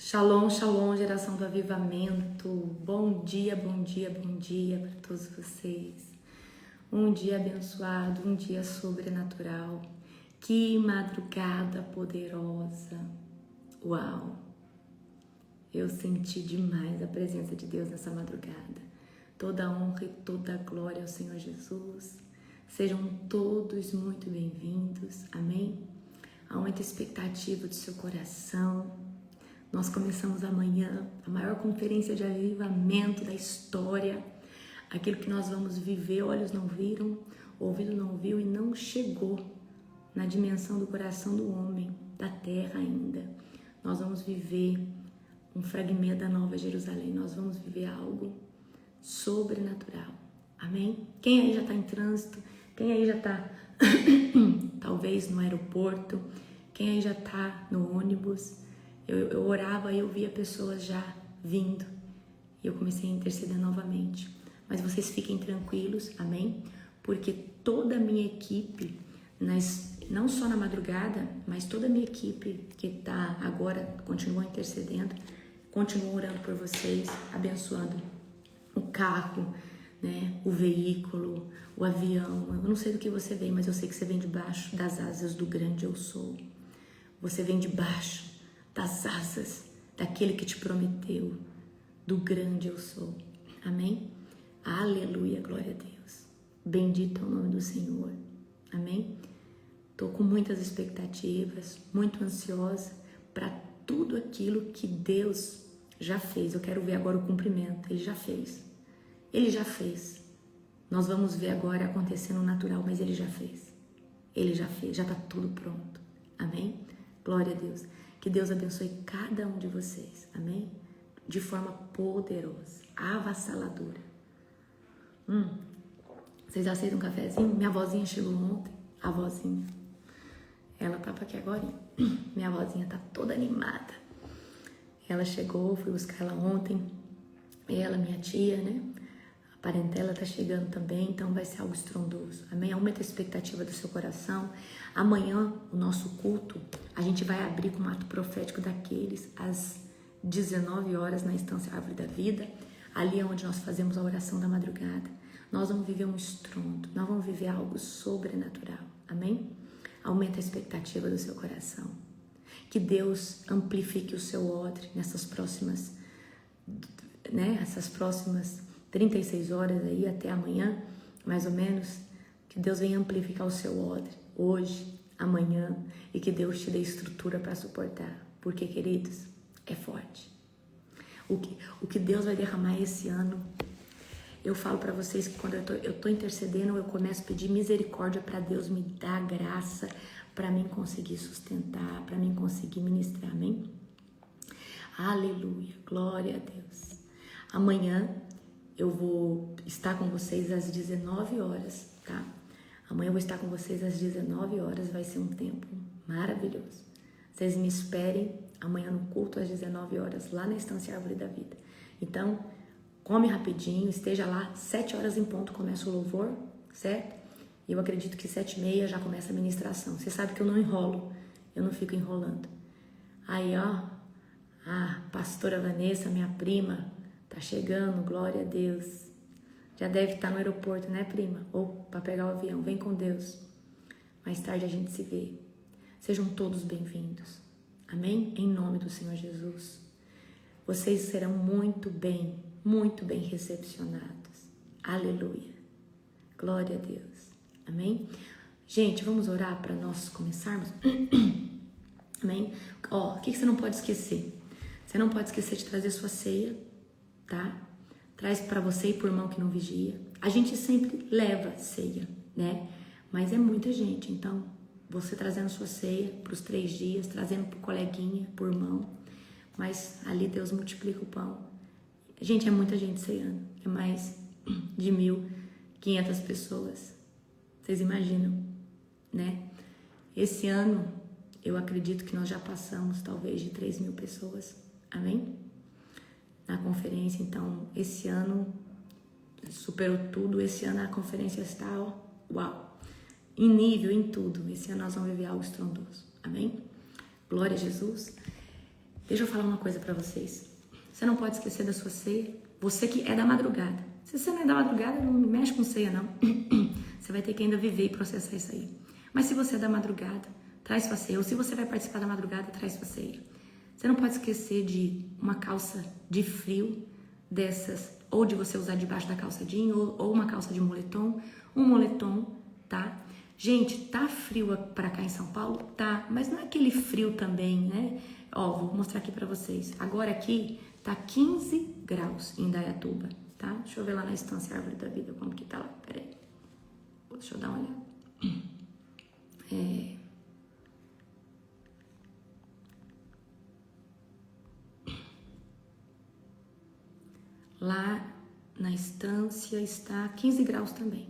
Shalom, shalom, geração do avivamento. Bom dia, bom dia, bom dia para todos vocês. Um dia abençoado, um dia sobrenatural. Que madrugada poderosa. Uau! Eu senti demais a presença de Deus nessa madrugada. Toda honra e toda glória ao Senhor Jesus. Sejam todos muito bem-vindos. Amém? Aumenta a expectativa do seu coração. Nós começamos amanhã a maior conferência de avivamento da história. Aquilo que nós vamos viver, olhos não viram, ouvido não ouviu e não chegou na dimensão do coração do homem, da terra ainda. Nós vamos viver um fragmento da Nova Jerusalém. Nós vamos viver algo sobrenatural. Amém? Quem aí já está em trânsito? Quem aí já está talvez no aeroporto? Quem aí já está no ônibus? Eu orava e eu via pessoas já vindo. E eu comecei a interceder novamente. Mas vocês fiquem tranquilos, amém? Porque toda a minha equipe, não só na madrugada, mas toda a minha equipe que está agora, continua intercedendo, continua orando por vocês, abençoando o carro, né? O veículo, o avião. Eu não sei do que você vem, mas eu sei que você vem debaixo das asas do grande eu sou. Você vem debaixo das asas daquele que te prometeu, do grande eu sou. Amém? Aleluia, glória a Deus. Bendito é o nome do Senhor. Amém? Estou com muitas expectativas, muito ansiosa para tudo aquilo que Deus já fez. Eu quero ver agora o cumprimento. Ele já fez. Ele já fez. Nós vamos ver agora acontecer no natural, mas Ele já fez. Ele já fez, já está tudo pronto. Amém? Glória a Deus. Que Deus abençoe cada um de vocês, amém? De forma poderosa, avassaladora. Vocês aceitam um cafezinho? Minha vozinha chegou ontem, a vozinha. Ela tava aqui agora. Minha vozinha tá toda animada. Ela chegou, fui buscar ela ontem. Ela, minha tia, né? A parentela tá chegando também, então vai ser algo estrondoso. Amém? Aumenta a expectativa do seu coração. Amanhã, o nosso culto, a gente vai abrir com um ato profético daqueles às 19 horas na Estância Árvore da Vida. Ali é onde nós fazemos a oração da madrugada. Nós vamos viver um estrondo, nós vamos viver algo sobrenatural. Amém? Aumenta a expectativa do seu coração. Que Deus amplifique o seu odre nessas próximas, né? Essas próximas 36 horas aí até amanhã, mais ou menos. Que Deus venha amplificar o seu odre hoje, amanhã, e que Deus te dê estrutura para suportar, porque, queridos, é forte. O que Deus vai derramar esse ano, eu falo para vocês que quando eu tô intercedendo, eu começo a pedir misericórdia para Deus me dar graça, para mim conseguir sustentar, para mim conseguir ministrar, amém? Aleluia, glória a Deus. Amanhã eu vou estar com vocês às 19 horas, tá? Amanhã eu vou estar com vocês às 19 horas, vai ser um tempo maravilhoso. Vocês me esperem amanhã no culto às 19 horas, lá na Estância Árvore da Vida. Então, come rapidinho, esteja lá, 7 horas em ponto começa o louvor, certo? E eu acredito que 7h30 já começa a ministração. Você sabe que eu não enrolo, eu não fico enrolando. Aí, ó, a pastora Vanessa, minha prima, tá chegando, glória a Deus. Já deve estar no aeroporto, né, prima? Ou para pegar o avião. Vem com Deus. Mais tarde a gente se vê. Sejam todos bem-vindos. Amém? Em nome do Senhor Jesus. Vocês serão muito bem recepcionados. Aleluia. Glória a Deus. Amém? Gente, vamos orar para nós começarmos? Amém? Ó, o que você não pode esquecer? Você não pode esquecer de trazer sua ceia, tá? Traz para você e por irmão que não vigia. A gente sempre leva ceia, né? Mas é muita gente, então você trazendo sua ceia para os 3 dias, trazendo pro coleguinha, por irmão. Mas ali Deus multiplica o pão. Gente, é muita gente ceando. É mais de 1.500 pessoas. Vocês imaginam, né? Esse ano, eu acredito que nós já passamos talvez de 3.000 pessoas. Amém? Na conferência, então, esse ano superou tudo. Esse ano a conferência está, ó, uau, em nível, em tudo. Esse ano nós vamos viver algo estrondoso. Amém? Glória a Jesus. Deixa eu falar uma coisa para vocês. Você não pode esquecer da sua ceia. Você que é da madrugada. Se você não é da madrugada, não mexe com ceia, não. Você vai ter que ainda viver e processar isso aí. Mas se você é da madrugada, traz sua ceia. Ou se você vai participar da madrugada, traz sua ceia. Você não pode esquecer de uma calça de frio dessas, ou de você usar debaixo da calça jeans, ou uma calça de moletom, um moletom, tá? Gente, tá frio pra cá em São Paulo? Tá, mas não é aquele frio também, né? Ó, vou mostrar aqui pra vocês. Agora aqui tá 15 graus em Indaiatuba, tá? Deixa eu ver lá na Estância Árvore da Vida como que tá lá, peraí. Deixa eu dar uma olhada. Lá na Estância está 15 graus também.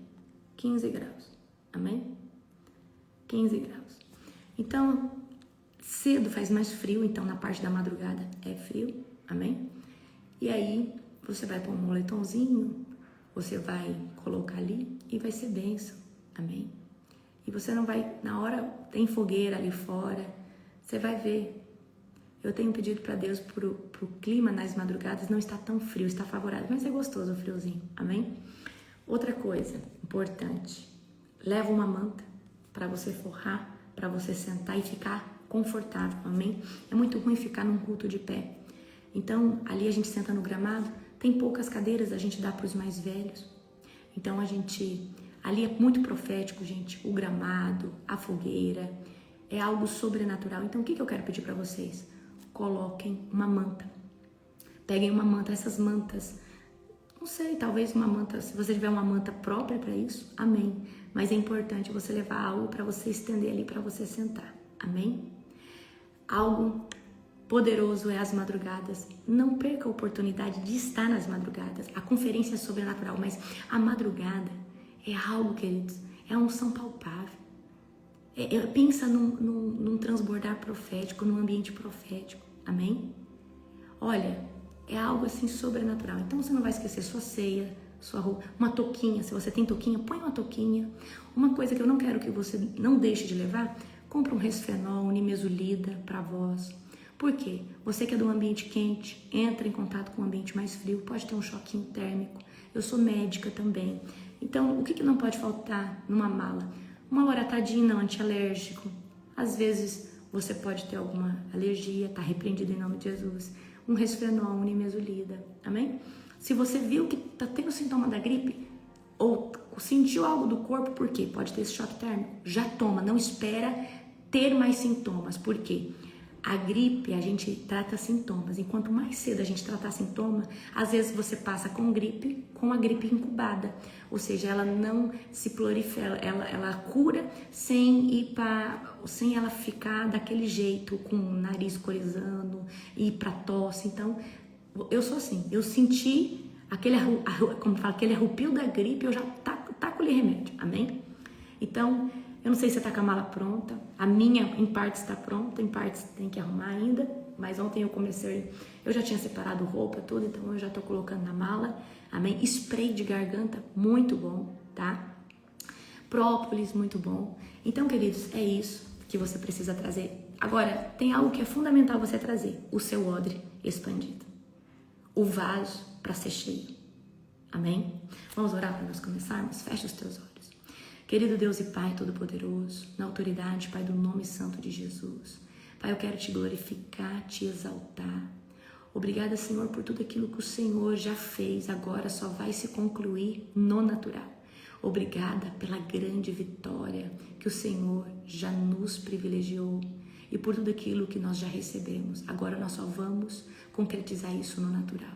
15 graus, amém? 15 graus. Então, cedo faz mais frio, então na parte da madrugada é frio, amém? E aí, você vai pôr um moletomzinho, você vai colocar ali e vai ser bênção, amém? E você não vai, na hora, tem fogueira ali fora, você vai ver. Eu tenho pedido para Deus pro clima nas madrugadas não está tão frio, está favorável, mas é gostoso o friozinho, amém? Outra coisa importante, leva uma manta para você forrar, para você sentar e ficar confortável, amém? É muito ruim ficar num culto de pé. Então, ali a gente senta no gramado, tem poucas cadeiras, a gente dá para os mais velhos. Então, ali é muito profético, gente, o gramado, a fogueira, é algo sobrenatural. Então, o que eu quero pedir para vocês? Coloquem uma manta. Peguem uma manta, essas mantas, não sei, talvez uma manta, se você tiver uma manta própria para isso, amém. Mas é importante você levar algo para você estender ali, para você sentar, amém? Algo poderoso é as madrugadas. Não perca a oportunidade de estar nas madrugadas. A conferência é sobrenatural, mas a madrugada é algo, queridos, é uma unção palpável. Pensa num transbordar profético, num ambiente profético, amém? Olha, é algo assim sobrenatural. Então você não vai esquecer sua ceia, sua roupa, uma touquinha. Se você tem touquinha, põe uma touquinha. Uma coisa que eu não quero que você não deixe de levar, compra um resfenol, um nimesulida para vós. Por quê? Você que é de um ambiente quente, entra em contato com um ambiente mais frio, pode ter um choquinho térmico. Eu sou médica também. Então, o que não pode faltar numa mala? Uma loratadina, um antialérgico. Às vezes você pode ter alguma alergia, tá repreendido em nome de Jesus. Um resfenol, um nimesulida, amém? Se você viu que tá tendo sintoma da gripe ou sentiu algo do corpo, por quê? Pode ter esse choque térmico. Já toma, não espera ter mais sintomas. Por quê? A gripe, a gente trata sintomas. E quanto mais cedo a gente tratar sintoma, às vezes você passa com a gripe incubada. Ou seja, ela não se prolifera, ela cura sem ela ficar daquele jeito, com o nariz corizando, ir pra tosse. Então, eu sou assim, eu senti aquele arrupio da gripe, eu já taco ali remédio, amém? Então, eu não sei se você tá com a mala pronta. A minha, em partes, está pronta, em partes tem que arrumar ainda. Mas ontem eu já tinha separado roupa, tudo, então eu já tô colocando na mala. Amém? Spray de garganta, muito bom, tá? Própolis, muito bom. Então, queridos, é isso que você precisa trazer. Agora, tem algo que é fundamental você trazer. O seu odre expandido. O vaso para ser cheio. Amém? Vamos orar para nós começarmos? Fecha os teus olhos. Querido Deus e Pai Todo-Poderoso, na autoridade, Pai, do nome santo de Jesus. Pai, eu quero te glorificar, te exaltar. Obrigada, Senhor, por tudo aquilo que o Senhor já fez, agora só vai se concluir no natural. Obrigada pela grande vitória que o Senhor já nos privilegiou e por tudo aquilo que nós já recebemos. Agora nós só vamos concretizar isso no natural.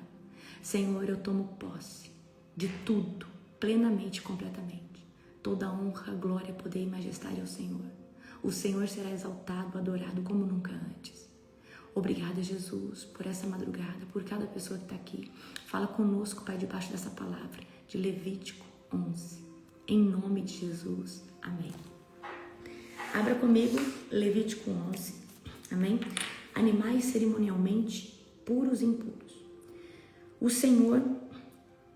Senhor, eu tomo posse de tudo, plenamente e completamente. Toda honra, glória, poder e majestade ao Senhor. O Senhor será exaltado, adorado como nunca antes. Obrigada, Jesus, por essa madrugada, por cada pessoa que está aqui. Fala conosco, Pai, debaixo dessa palavra de Levítico 11. Em nome de Jesus. Amém. Abra comigo Levítico 11. Amém? Animais cerimonialmente puros e impuros. O Senhor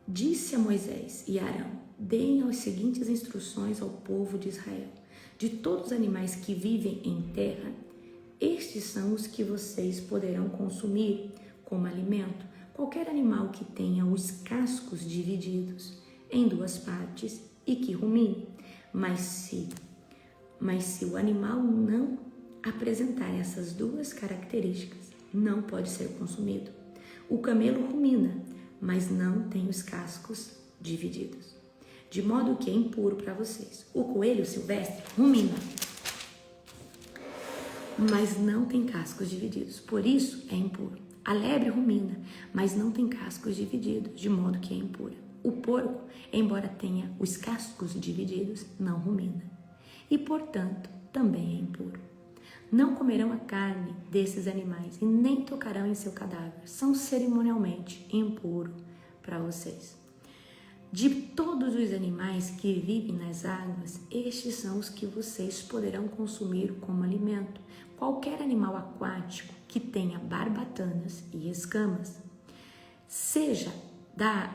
disse a Moisés e Arão: deem as seguintes instruções ao povo de Israel. De todos os animais que vivem em terra, estes são os que vocês poderão consumir como alimento. Qualquer animal que tenha os cascos divididos em duas partes e que rumine. Mas se o animal não apresentar essas duas características, não pode ser consumido. O camelo rumina, mas não tem os cascos divididos, de modo que é impuro para vocês. O coelho silvestre rumina, mas não tem cascos divididos, por isso é impuro. A lebre rumina, mas não tem cascos divididos, de modo que é impura. O porco, embora tenha os cascos divididos, não rumina e, portanto, também é impuro. Não comerão a carne desses animais e nem tocarão em seu cadáver. São cerimonialmente impuros para vocês. De todos os animais que vivem nas águas, estes são os que vocês poderão consumir como alimento. Qualquer animal aquático que tenha barbatanas e escamas, seja da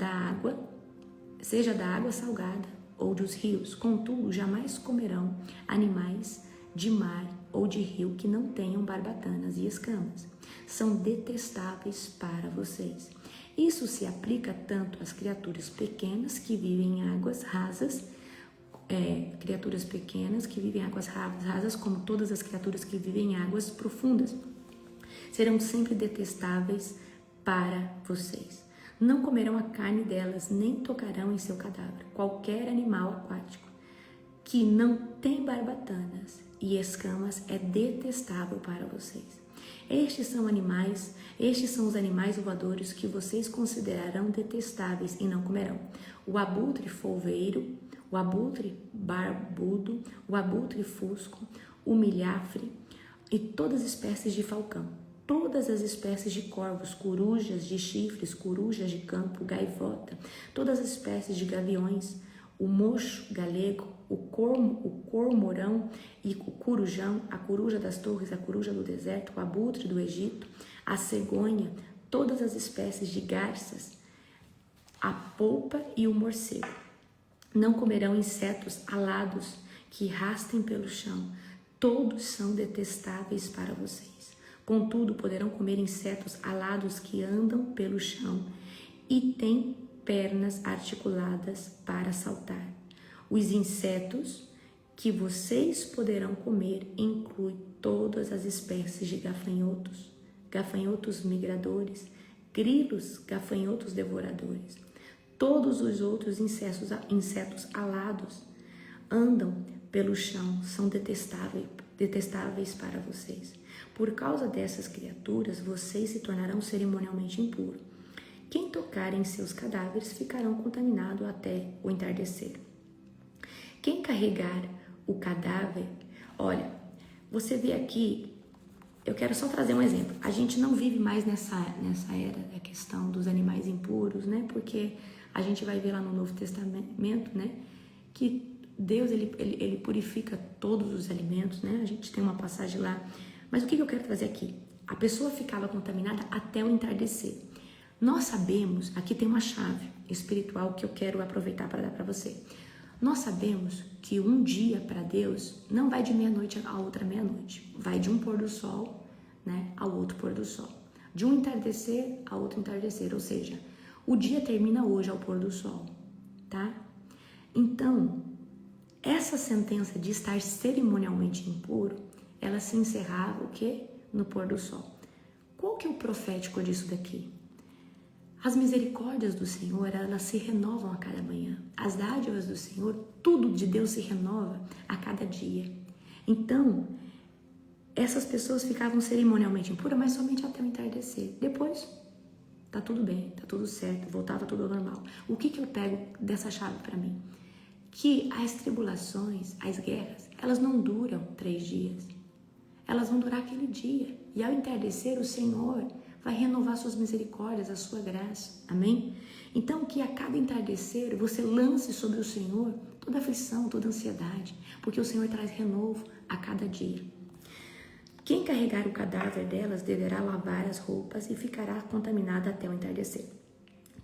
água salgada ou dos rios, contudo, jamais comerão animais de mar ou de rio que não tenham barbatanas e escamas. São detestáveis para vocês. Isso se aplica tanto às criaturas pequenas que vivem em águas rasas, como todas as criaturas que vivem em águas profundas. Serão sempre detestáveis para vocês. Não comerão a carne delas, nem tocarão em seu cadáver. Qualquer animal aquático que não tem barbatanas e escamas é detestável para vocês. Estes são os animais voadores que vocês considerarão detestáveis e não comerão. O abutre folveiro, o abutre barbudo, o abutre fusco, o milhafre e todas as espécies de falcão. Todas as espécies de corvos, corujas de chifres, corujas de campo, gaivota, todas as espécies de gaviões, o mocho galego, o cormorão e o corujão, a coruja das torres, a coruja do deserto, o abutre do Egito, a cegonha, todas as espécies de garças, a polpa e o morcego. Não comerão insetos alados que rastem pelo chão. Todos são detestáveis para vocês. Contudo, poderão comer insetos alados que andam pelo chão e têm pernas articuladas para saltar. Os insetos que vocês poderão comer incluem todas as espécies de gafanhotos, gafanhotos migradores, grilos, gafanhotos devoradores. Todos os outros insetos alados andam pelo chão, são detestáveis para vocês. Por causa dessas criaturas, vocês se tornarão cerimonialmente impuros. Quem tocar em seus cadáveres ficarão contaminados até o entardecer. Quem carregar o cadáver, olha, você vê aqui, eu quero só trazer um exemplo. A gente não vive mais nessa era da questão dos animais impuros, né? Porque a gente vai ver lá no Novo Testamento, né? Que Deus, ele purifica todos os alimentos, né? A gente tem uma passagem lá. Mas o que eu quero trazer aqui? A pessoa ficava contaminada até o entardecer. Nós sabemos, aqui tem uma chave espiritual que eu quero aproveitar para dar para você. Nós sabemos que um dia para Deus não vai de meia-noite a outra meia-noite. Vai de um pôr do sol, né, ao outro pôr do sol. De um entardecer a outro entardecer. Ou seja, o dia termina hoje ao pôr do sol, tá? Então, essa sentença de estar cerimonialmente impuro, ela se encerrava o quê? No pôr do sol. Qual que é o profético disso daqui? As misericórdias do Senhor, elas se renovam a cada manhã. As dádivas do Senhor, tudo de Deus se renova a cada dia. Então, essas pessoas ficavam cerimonialmente impuras, mas somente até o entardecer. Depois, tá tudo bem, tá tudo certo, voltava tudo ao normal. O que eu pego dessa chave para mim? Que as tribulações, as guerras, elas não duram 3 dias. Elas vão durar aquele dia. E ao entardecer, o Senhor vai renovar suas misericórdias, a sua graça. Amém? Então, que a cada entardecer, você lance sobre o Senhor toda aflição, toda ansiedade, porque o Senhor traz renovo a cada dia. Quem carregar o cadáver delas deverá lavar as roupas e ficará contaminado até o entardecer.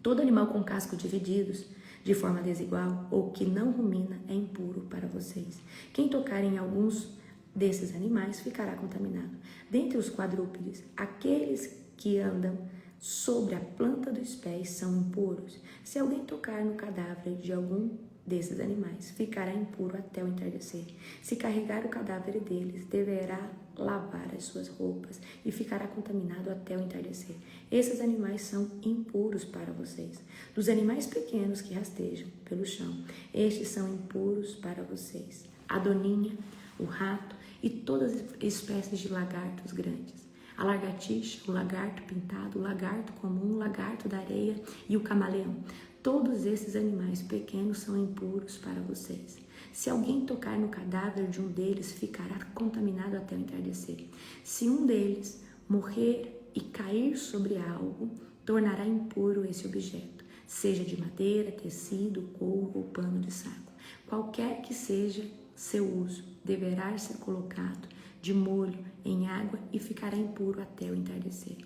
Todo animal com cascos divididos de forma desigual ou que não rumina é impuro para vocês. Quem tocar em alguns desses animais ficará contaminado. Dentre os quadrúpedes, aqueles que andam sobre a planta dos pés são impuros. Se alguém tocar no cadáver de algum desses animais, ficará impuro até o entardecer. Se carregar o cadáver deles, deverá lavar as suas roupas e ficará contaminado até o entardecer. Esses animais são impuros para vocês. Dos animais pequenos que rastejam pelo chão, estes são impuros para vocês. A doninha, o rato e todas as espécies de lagartos grandes. A lagartixa, o lagarto pintado, o lagarto comum, o lagarto da areia e o camaleão. Todos esses animais pequenos são impuros para vocês. Se alguém tocar no cadáver de um deles, ficará contaminado até o entardecer. Se um deles morrer e cair sobre algo, tornará impuro esse objeto, seja de madeira, tecido, couro ou pano de saco. Qualquer que seja seu uso, deverá ser colocado de molho em água e ficará impuro até o entardecer.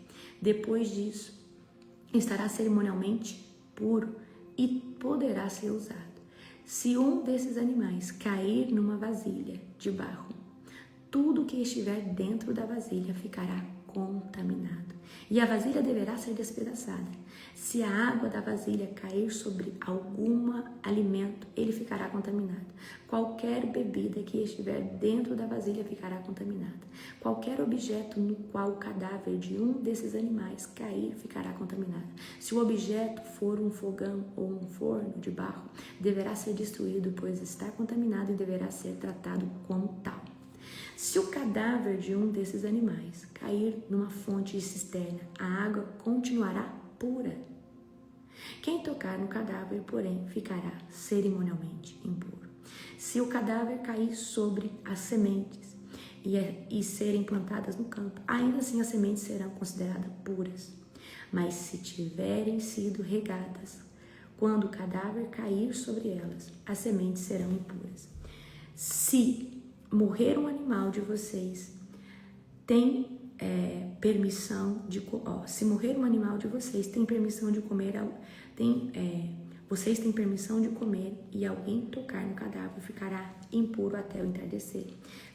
Depois disso, estará cerimonialmente puro e poderá ser usado. Se um desses animais cair numa vasilha de barro, tudo que estiver dentro da vasilha ficará contaminado, e a vasilha deverá ser despedaçada. Se a água da vasilha cair sobre algum alimento, ele ficará contaminado. Qualquer bebida que estiver dentro da vasilha ficará contaminada. Qualquer objeto no qual o cadáver de um desses animais cair ficará contaminado. Se o objeto for um fogão ou um forno de barro, deverá ser destruído, pois está contaminado e deverá ser tratado como tal. Se o cadáver de um desses animais cair numa fonte de cisterna, a água continuará pura. Quem tocar no cadáver, porém, ficará cerimonialmente impuro. Se o cadáver cair sobre as sementes e serem plantadas no campo, ainda assim as sementes serão consideradas puras. Mas se tiverem sido regadas, quando o cadáver cair sobre elas, as sementes serão impuras. Se morrer um animal de vocês, se morrer um animal de vocês, tem permissão de comer, vocês têm permissão de comer, e alguém tocar no cadáver ficará impuro até o entardecer.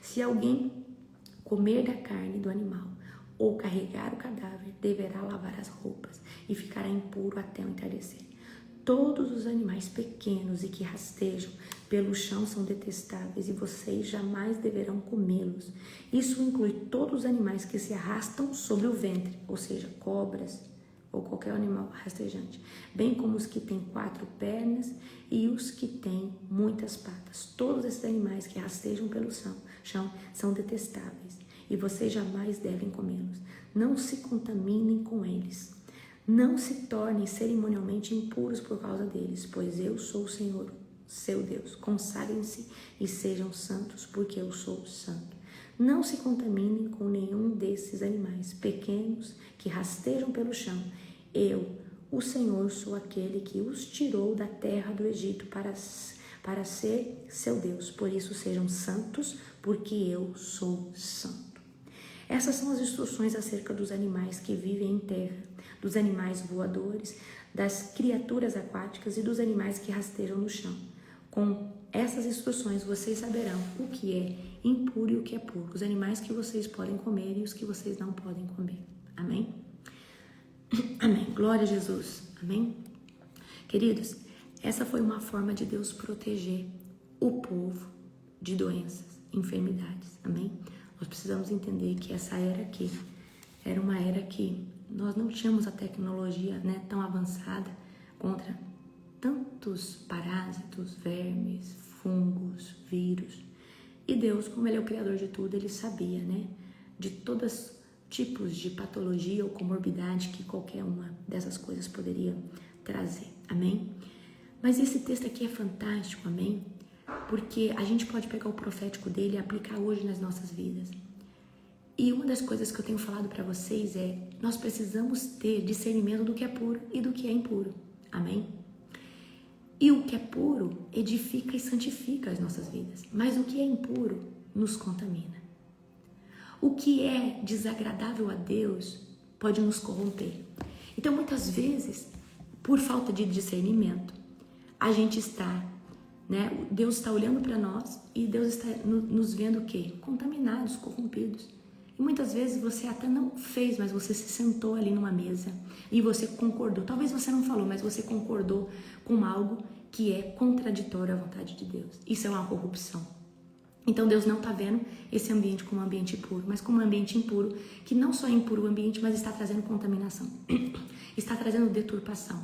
Se alguém comer da carne do animal ou carregar o cadáver, deverá lavar as roupas e ficará impuro até o entardecer. Todos os animais pequenos e que rastejam pelo chão são detestáveis e vocês jamais deverão comê-los. Isso inclui todos os animais que se arrastam sobre o ventre, ou seja, cobras ou qualquer animal rastejante, bem como os que têm 4 pernas e os que têm muitas patas. Todos esses animais que rastejam pelo chão são detestáveis e vocês jamais devem comê-los. Não se contaminem com eles. Não se tornem cerimonialmente impuros por causa deles, pois eu sou o Senhor, seu Deus. Consagrem-se e sejam santos, porque eu sou santo. Não se contaminem com nenhum desses animais pequenos que rastejam pelo chão. Eu, o Senhor, sou aquele que os tirou da terra do Egito para ser seu Deus. Por isso sejam santos, porque eu sou santo. Essas são as instruções acerca dos animais que vivem em terra, dos animais voadores, das criaturas aquáticas e dos animais que rastejam no chão. Com essas instruções vocês saberão o que é impuro e o que é puro, os animais que vocês podem comer e os que vocês não podem comer. Amém? Amém. Glória a Jesus. Amém? Queridos, essa foi uma forma de Deus proteger o povo de doenças, enfermidades. Amém? Nós precisamos entender que essa era aqui era uma era que nós não tínhamos a tecnologia, tão avançada contra tantos parásitos, vermes, fungos, vírus. E Deus, como Ele é o Criador de tudo, Ele sabia, de todos os tipos de patologia ou comorbidade que qualquer uma dessas coisas poderia trazer. Amém? Mas esse texto aqui é fantástico, amém? Porque a gente pode pegar o profético dele e aplicar hoje nas nossas vidas. E uma das coisas que eu tenho falado para vocês é, nós precisamos ter discernimento do que é puro e do que é impuro. Amém? E o que é puro edifica e santifica as nossas vidas. Mas o que é impuro nos contamina. O que é desagradável a Deus pode nos corromper. Então, muitas vezes, por falta de discernimento, a gente está né? Deus está olhando para nós e Deus está nos vendo o quê? Contaminados, corrompidos. E muitas vezes você até não fez, mas você se sentou ali numa mesa e você concordou. Talvez você não falou, mas você concordou com algo que é contraditório à vontade de Deus. Isso é uma corrupção. Então Deus não está vendo esse ambiente como um ambiente puro, mas como um ambiente impuro, que não só é impuro o ambiente, mas está trazendo contaminação, está trazendo deturpação.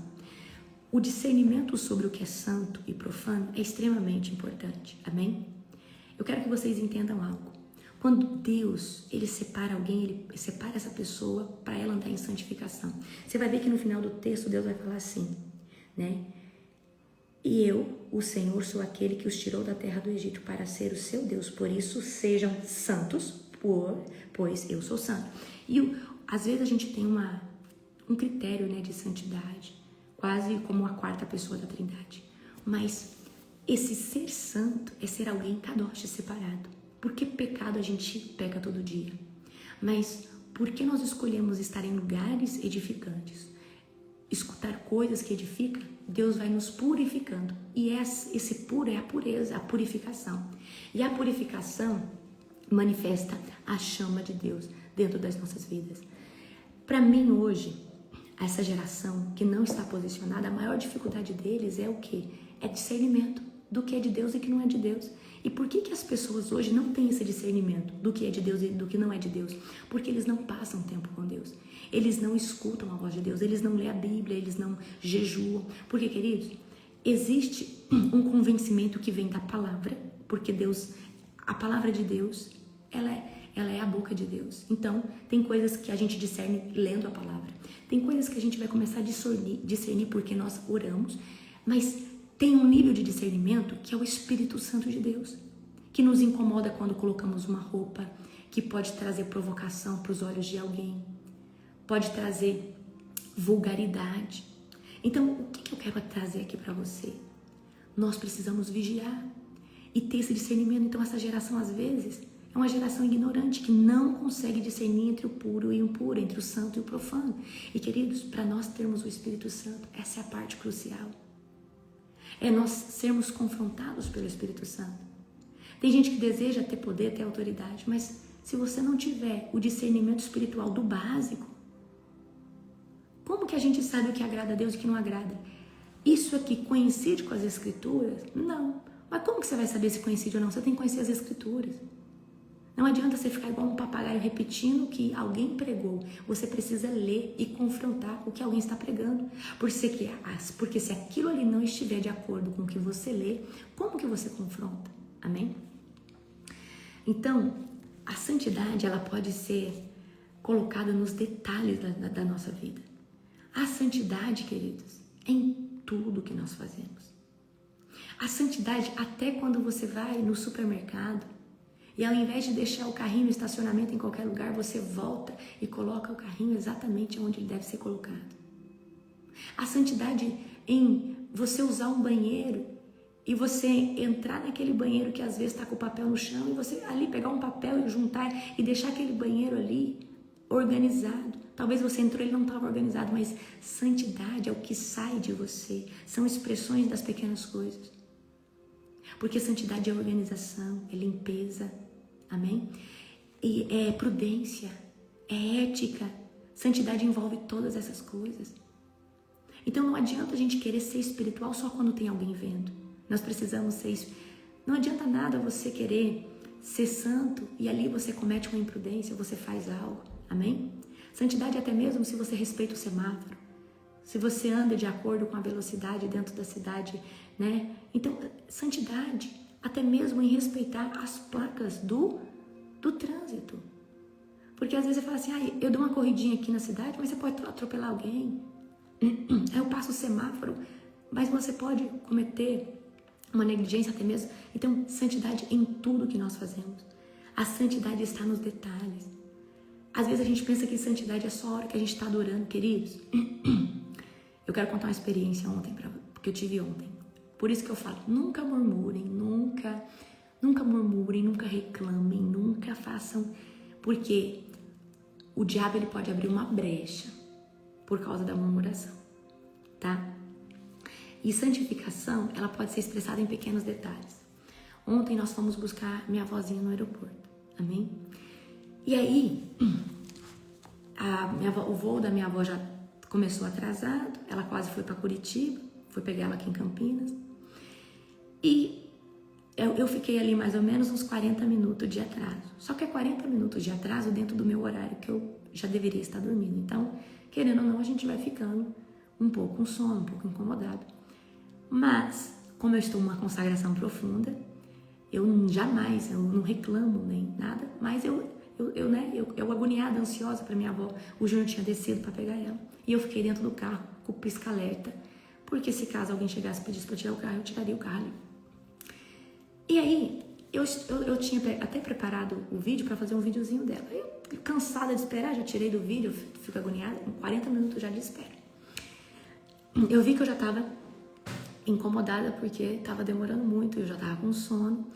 O discernimento sobre o que é santo e profano é extremamente importante, amém? Eu quero que vocês entendam algo. Quando Deus, ele separa alguém, ele separa essa pessoa para ela andar em santificação. Você vai ver que no final do texto Deus vai falar assim, né? E eu, o Senhor, sou aquele que os tirou da terra do Egito para ser o seu Deus. Por isso, sejam santos, pois eu sou santo. E às vezes a gente tem um critério, né, de santidade, quase como a quarta pessoa da Trindade. Mas esse ser santo é ser alguém kadosh, separado. Porque pecado a gente peca todo dia. Mas por que nós escolhemos estar em lugares edificantes? Escutar coisas que edificam, Deus vai nos purificando. E esse puro é a pureza, a purificação. E a purificação manifesta a chama de Deus dentro das nossas vidas. Para mim hoje, essa geração que não está posicionada, a maior dificuldade deles é o quê? É discernimento do que é de Deus e que não é de Deus. E por que as pessoas hoje não têm esse discernimento do que é de Deus e do que não é de Deus? Porque eles não passam tempo com Deus. Eles não escutam a voz de Deus, eles não lêem a Bíblia, eles não jejuam. Porque, queridos, existe um convencimento que vem da palavra, porque Deus, a palavra de Deus, ela é a boca de Deus. Então, tem coisas que a gente discerne lendo a palavra. Tem coisas que a gente vai começar a discernir porque nós oramos, mas tem um nível de discernimento que é o Espírito Santo de Deus, que nos incomoda quando colocamos uma roupa, que pode trazer provocação para os olhos de alguém, pode trazer vulgaridade. Então, o que eu quero trazer aqui para você? Nós precisamos vigiar e ter esse discernimento. Então, essa geração, às vezes, é uma geração ignorante que não consegue discernir entre o puro e o impuro, entre o santo e o profano. E, queridos, para nós termos o Espírito Santo, essa é a parte crucial. É nós sermos confrontados pelo Espírito Santo. Tem gente que deseja ter poder, ter autoridade, mas se você não tiver o discernimento espiritual do básico, como que a gente sabe o que agrada a Deus e o que não agrada? Isso aqui coincide com as Escrituras? Não. Mas como que você vai saber se coincide ou não? Você tem que conhecer as Escrituras. Não adianta você ficar igual um papagaio repetindo o que alguém pregou. Você precisa ler e confrontar o que alguém está pregando. Porque se aquilo ali não estiver de acordo com o que você lê, como que você confronta? Amém? Então, a santidade, ela pode ser colocada nos detalhes da nossa vida. A santidade, queridos, é em tudo que nós fazemos. A santidade, até quando você vai no supermercado, e ao invés de deixar o carrinho no estacionamento em qualquer lugar, você volta e coloca o carrinho exatamente onde ele deve ser colocado. A santidade em você usar um banheiro e você entrar naquele banheiro que às vezes está com o papel no chão e você ali pegar um papel e juntar e deixar aquele banheiro ali organizado. Talvez você entrou e ele não estava organizado, mas santidade é o que sai de você. São expressões das pequenas coisas. Porque santidade é organização, é limpeza. Amém? E é prudência, é ética. Santidade envolve todas essas coisas. Então não adianta a gente querer ser espiritual só quando tem alguém vendo. Nós precisamos ser... Não adianta nada você querer ser santo e ali você comete uma imprudência, você faz algo. Amém? Santidade até mesmo se você respeita o semáforo. Se você anda de acordo com a velocidade dentro da cidade, né? Então, santidade até mesmo em respeitar as placas do trânsito. Porque às vezes você fala assim, eu dou uma corridinha aqui na cidade, mas você pode atropelar alguém. Eu passo o semáforo, mas você pode cometer uma negligência até mesmo. Então, santidade em tudo que nós fazemos. A santidade está nos detalhes. Às vezes a gente pensa que santidade é só a hora que a gente está adorando, queridos. Eu quero contar uma experiência que eu tive ontem. Por isso que eu falo, nunca murmurem, nunca murmurem, nunca reclamem, nunca façam, porque o diabo ele pode abrir uma brecha por causa da murmuração, tá? E santificação, ela pode ser expressada em pequenos detalhes. Ontem nós fomos buscar minha avózinha no aeroporto, amém? E aí, o voo da minha avó já começou atrasado, ela quase foi para Curitiba, fui pegar ela aqui em Campinas. E eu fiquei ali mais ou menos uns 40 minutos de atraso. Só que é 40 minutos de atraso dentro do meu horário que eu já deveria estar dormindo. Então, querendo ou não, a gente vai ficando um pouco com sono, um pouco incomodado. Mas, como eu estou numa consagração profunda, eu não reclamo nem nada, mas eu agoniada, ansiosa para minha avó. O Júnior tinha descido para pegar ela. E eu fiquei dentro do carro com o pisca-alerta, porque se caso alguém chegasse e pedisse para tirar o carro, eu tiraria o carro ali. E aí, eu tinha até preparado o vídeo para fazer um videozinho dela. Eu, cansada de esperar, já tirei do vídeo, fico agoniada, com 40 minutos já de espera. Eu vi que eu já estava incomodada porque estava demorando muito, eu já estava com sono.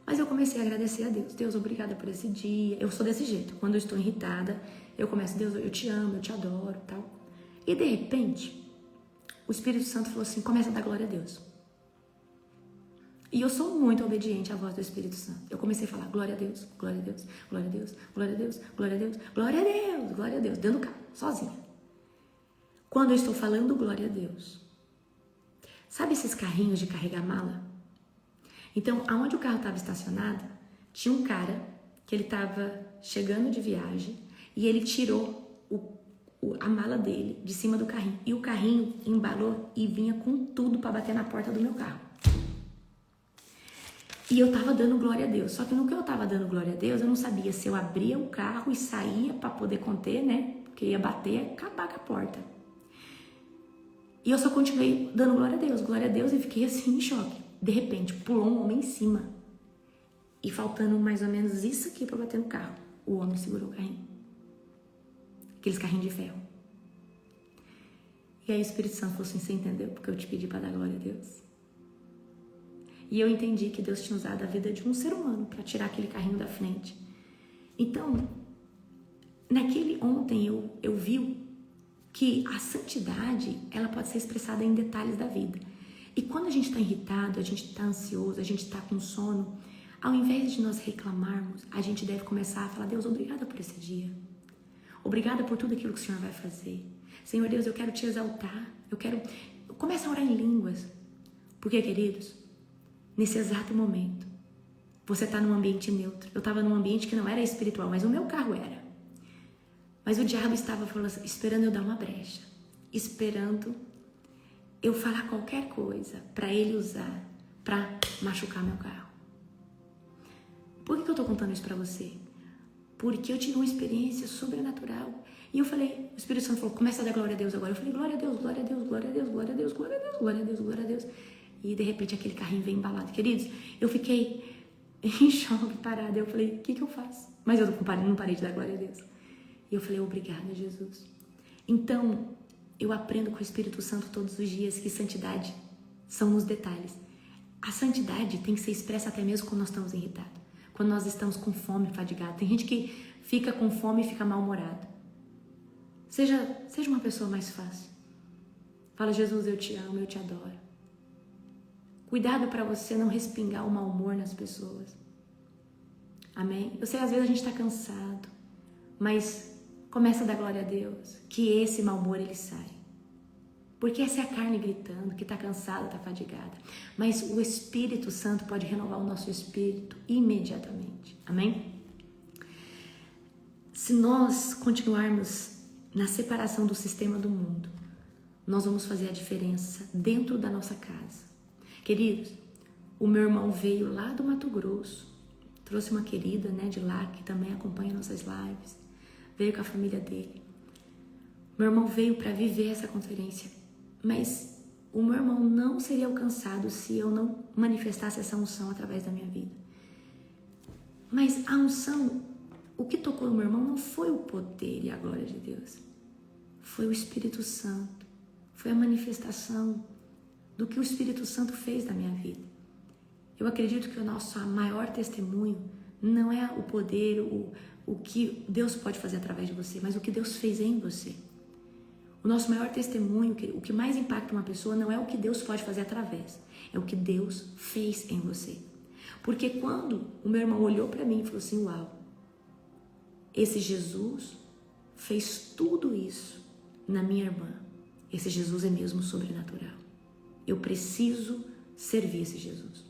Mas eu comecei a agradecer a Deus. Deus, obrigada por esse dia. Eu sou desse jeito. Quando eu estou irritada, eu começo, Deus, eu te amo, eu te adoro, tal. E de repente, o Espírito Santo falou assim, começa a dar glória a Deus. E eu sou muito obediente à voz do Espírito Santo. Eu comecei a falar, glória a Deus, glória a Deus, glória a Deus, glória a Deus, glória a Deus, glória a Deus, glória a Deus, dentro do carro, sozinha. Quando eu estou falando glória a Deus, sabe esses carrinhos de carregar mala? Então, aonde o carro estava estacionado, tinha um cara que ele estava chegando de viagem e ele tirou a mala dele de cima do carrinho. E o carrinho embalou e vinha com tudo para bater na porta do meu carro. E eu tava dando glória a Deus. Só que no que eu tava dando glória a Deus, eu não sabia se eu abria o carro e saía para poder conter, né? Porque ia bater e acabar com a porta. E eu só continuei dando glória a Deus e fiquei assim em choque. De repente, pulou um homem em cima. E faltando mais ou menos isso aqui para bater no carro. O homem segurou o carrinho. Aqueles carrinhos de ferro. E aí o Espírito Santo falou assim, você entendeu? Porque eu te pedi para dar glória a Deus. E eu entendi que Deus tinha usado a vida de um ser humano para tirar aquele carrinho da frente. Então, ontem eu vi que a santidade, ela pode ser expressada em detalhes da vida. E quando a gente está irritado, a gente está ansioso, a gente está com sono, ao invés de nós reclamarmos, a gente deve começar a falar, Deus, obrigada por esse dia. Obrigada por tudo aquilo que o Senhor vai fazer. Senhor Deus, eu quero te exaltar. Começa a orar em línguas. Porque, queridos, nesse exato momento, você está num ambiente neutro. Eu estava num ambiente que não era espiritual, mas o meu carro era. Mas o diabo estava esperando eu dar uma brecha. Esperando eu falar qualquer coisa para ele usar, para machucar meu carro. Por que eu estou contando isso para você? Porque eu tive uma experiência sobrenatural. E eu falei, o Espírito Santo falou, começa a dar glória a Deus agora. Eu falei, glória a Deus, glória a Deus, glória a Deus, glória a Deus, glória a Deus, glória a Deus, glória a Deus. E de repente aquele carrinho veio embalado. Queridos, eu fiquei em choque, parada. Eu falei, o que eu faço? Mas eu não parei de dar glória a Deus. E eu falei, obrigada, Jesus. Então, eu aprendo com o Espírito Santo todos os dias que santidade são nos detalhes. A santidade tem que ser expressa até mesmo quando nós estamos irritados. Quando nós estamos com fome, fadigado. Tem gente que fica com fome e fica mal-humorado. Seja uma pessoa mais fácil. Fala, Jesus, eu te amo, eu te adoro. Cuidado para você não respingar o mau humor nas pessoas. Amém? Eu sei, às vezes a gente está cansado, mas começa a dar glória a Deus, que esse mau humor ele sai. Porque essa é a carne gritando, que está cansada, está fadigada. Mas o Espírito Santo pode renovar o nosso espírito imediatamente. Amém? Se nós continuarmos na separação do sistema do mundo, nós vamos fazer a diferença dentro da nossa casa. Queridos, o meu irmão veio lá do Mato Grosso, trouxe uma querida, né, de lá, que também acompanha nossas lives, veio com a família dele. Meu irmão veio para viver essa conferência, mas o meu irmão não seria alcançado se eu não manifestasse essa unção através da minha vida. Mas a unção, o que tocou no meu irmão não foi o poder e a glória de Deus, foi o Espírito Santo, foi a manifestação do que o Espírito Santo fez na minha vida. Eu acredito que o nosso maior testemunho não é o poder, o que Deus pode fazer através de você, mas o que Deus fez em você. O nosso maior testemunho, o que mais impacta uma pessoa não é o que Deus pode fazer através, é o que Deus fez em você. Porque quando o meu irmão olhou para mim e falou assim, uau, esse Jesus fez tudo isso na minha irmã. Esse Jesus é mesmo sobrenatural. Eu preciso servir esse Jesus.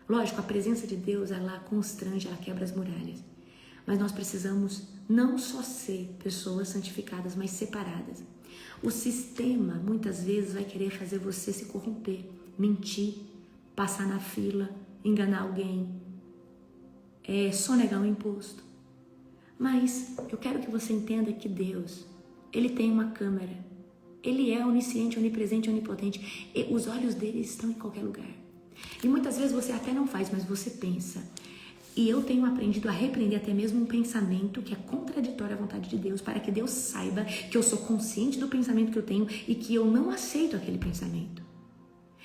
Lógico, a presença de Deus, ela constrange, ela quebra as muralhas. Mas nós precisamos não só ser pessoas santificadas, mas separadas. O sistema, muitas vezes, vai querer fazer você se corromper, mentir, passar na fila, enganar alguém, sonegar um imposto. Mas eu quero que você entenda que Deus, Ele tem uma câmera. Ele é onisciente, onipresente, onipotente. E os olhos dele estão em qualquer lugar. E muitas vezes você até não faz, mas você pensa. E eu tenho aprendido a repreender até mesmo um pensamento que é contraditório à vontade de Deus, para que Deus saiba que eu sou consciente do pensamento que eu tenho e que eu não aceito aquele pensamento.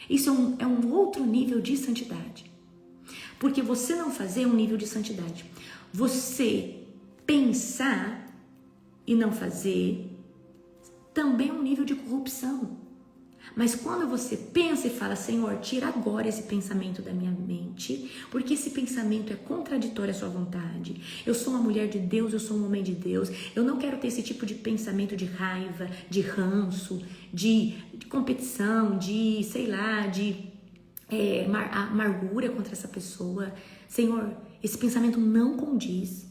Isso é um outro nível de santidade. Porque você não fazer é um nível de santidade. Você pensar e não fazer também é um nível de corrupção. Mas quando você pensa e fala, Senhor, tira agora esse pensamento da minha mente, porque esse pensamento é contraditório à sua vontade. Eu sou uma mulher de Deus, eu sou um homem de Deus. Eu não quero ter esse tipo de pensamento de raiva, de ranço, de competição, de, sei lá, de amargura contra essa pessoa. Senhor, esse pensamento não condiz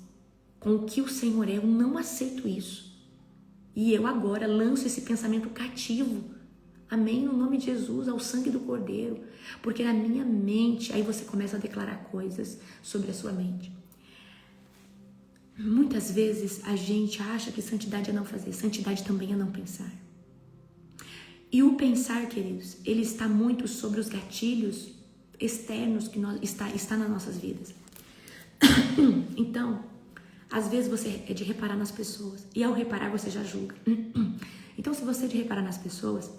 com o que o Senhor é. Eu não aceito isso. E eu agora lanço esse pensamento cativo. Amém? No nome de Jesus, ao sangue do Cordeiro. Porque na minha mente, aí você começa a declarar coisas sobre a sua mente. Muitas vezes a gente acha que santidade é não fazer. Santidade também é não pensar. E o pensar, queridos, ele está muito sobre os gatilhos externos que está nas nossas vidas. Então, às vezes você é de reparar nas pessoas. E ao reparar, você já julga. Então, se você é de reparar nas pessoas,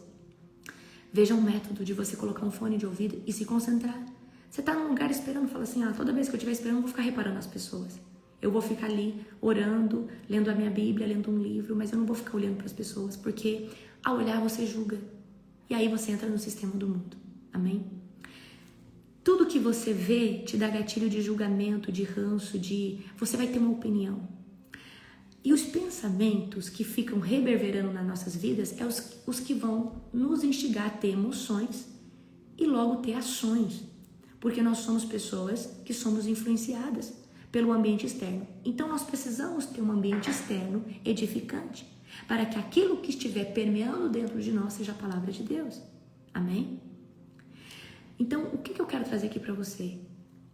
veja um método de você colocar um fone de ouvido e se concentrar. Você está num lugar esperando, fala assim, toda vez que eu estiver esperando, eu vou ficar reparando nas pessoas. Eu vou ficar ali orando, lendo a minha Bíblia, lendo um livro, mas eu não vou ficar olhando para as pessoas, porque ao olhar você julga. E aí você entra no sistema do mundo. Amém? Tudo que você vê te dá gatilho de julgamento, de ranço, você vai ter uma opinião. E os pensamentos que ficam reverberando nas nossas vidas é os que vão nos instigar a ter emoções e logo ter ações. Porque nós somos pessoas que somos influenciadas pelo ambiente externo. Então nós precisamos ter um ambiente externo edificante para que aquilo que estiver permeando dentro de nós seja a palavra de Deus. Amém? Então, o que eu quero trazer aqui para você?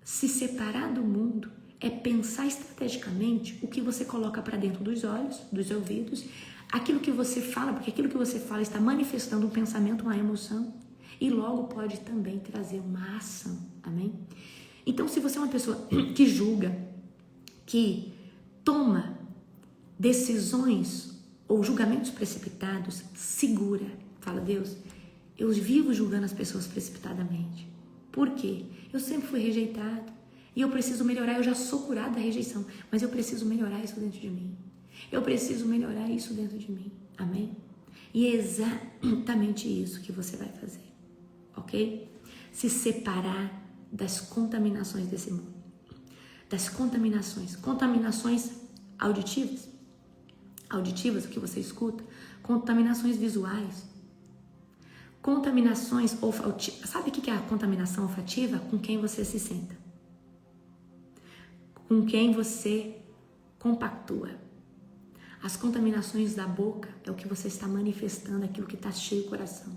Se separar do mundo é pensar estrategicamente o que você coloca para dentro dos olhos, dos ouvidos, aquilo que você fala, porque aquilo que você fala está manifestando um pensamento, uma emoção, e logo pode também trazer uma ação. Amém? Então, se você é uma pessoa que julga, que toma decisões ou julgamentos precipitados, segura. Fala, Deus, eu vivo julgando as pessoas precipitadamente. Por quê? Eu sempre fui rejeitado e eu preciso melhorar. Eu já sou curada da rejeição, mas eu preciso melhorar isso dentro de mim. Eu preciso melhorar isso dentro de mim. Amém? E é exatamente isso que você vai fazer. Ok? Se separar das contaminações desse mundo. Das contaminações. Contaminações auditivas. Auditivas, o que você escuta. Contaminações visuais. Contaminações olfativas. Sabe o que é a contaminação olfativa? Com quem você se senta. Com quem você compactua. As contaminações da boca é o que você está manifestando, aquilo que está cheio do coração.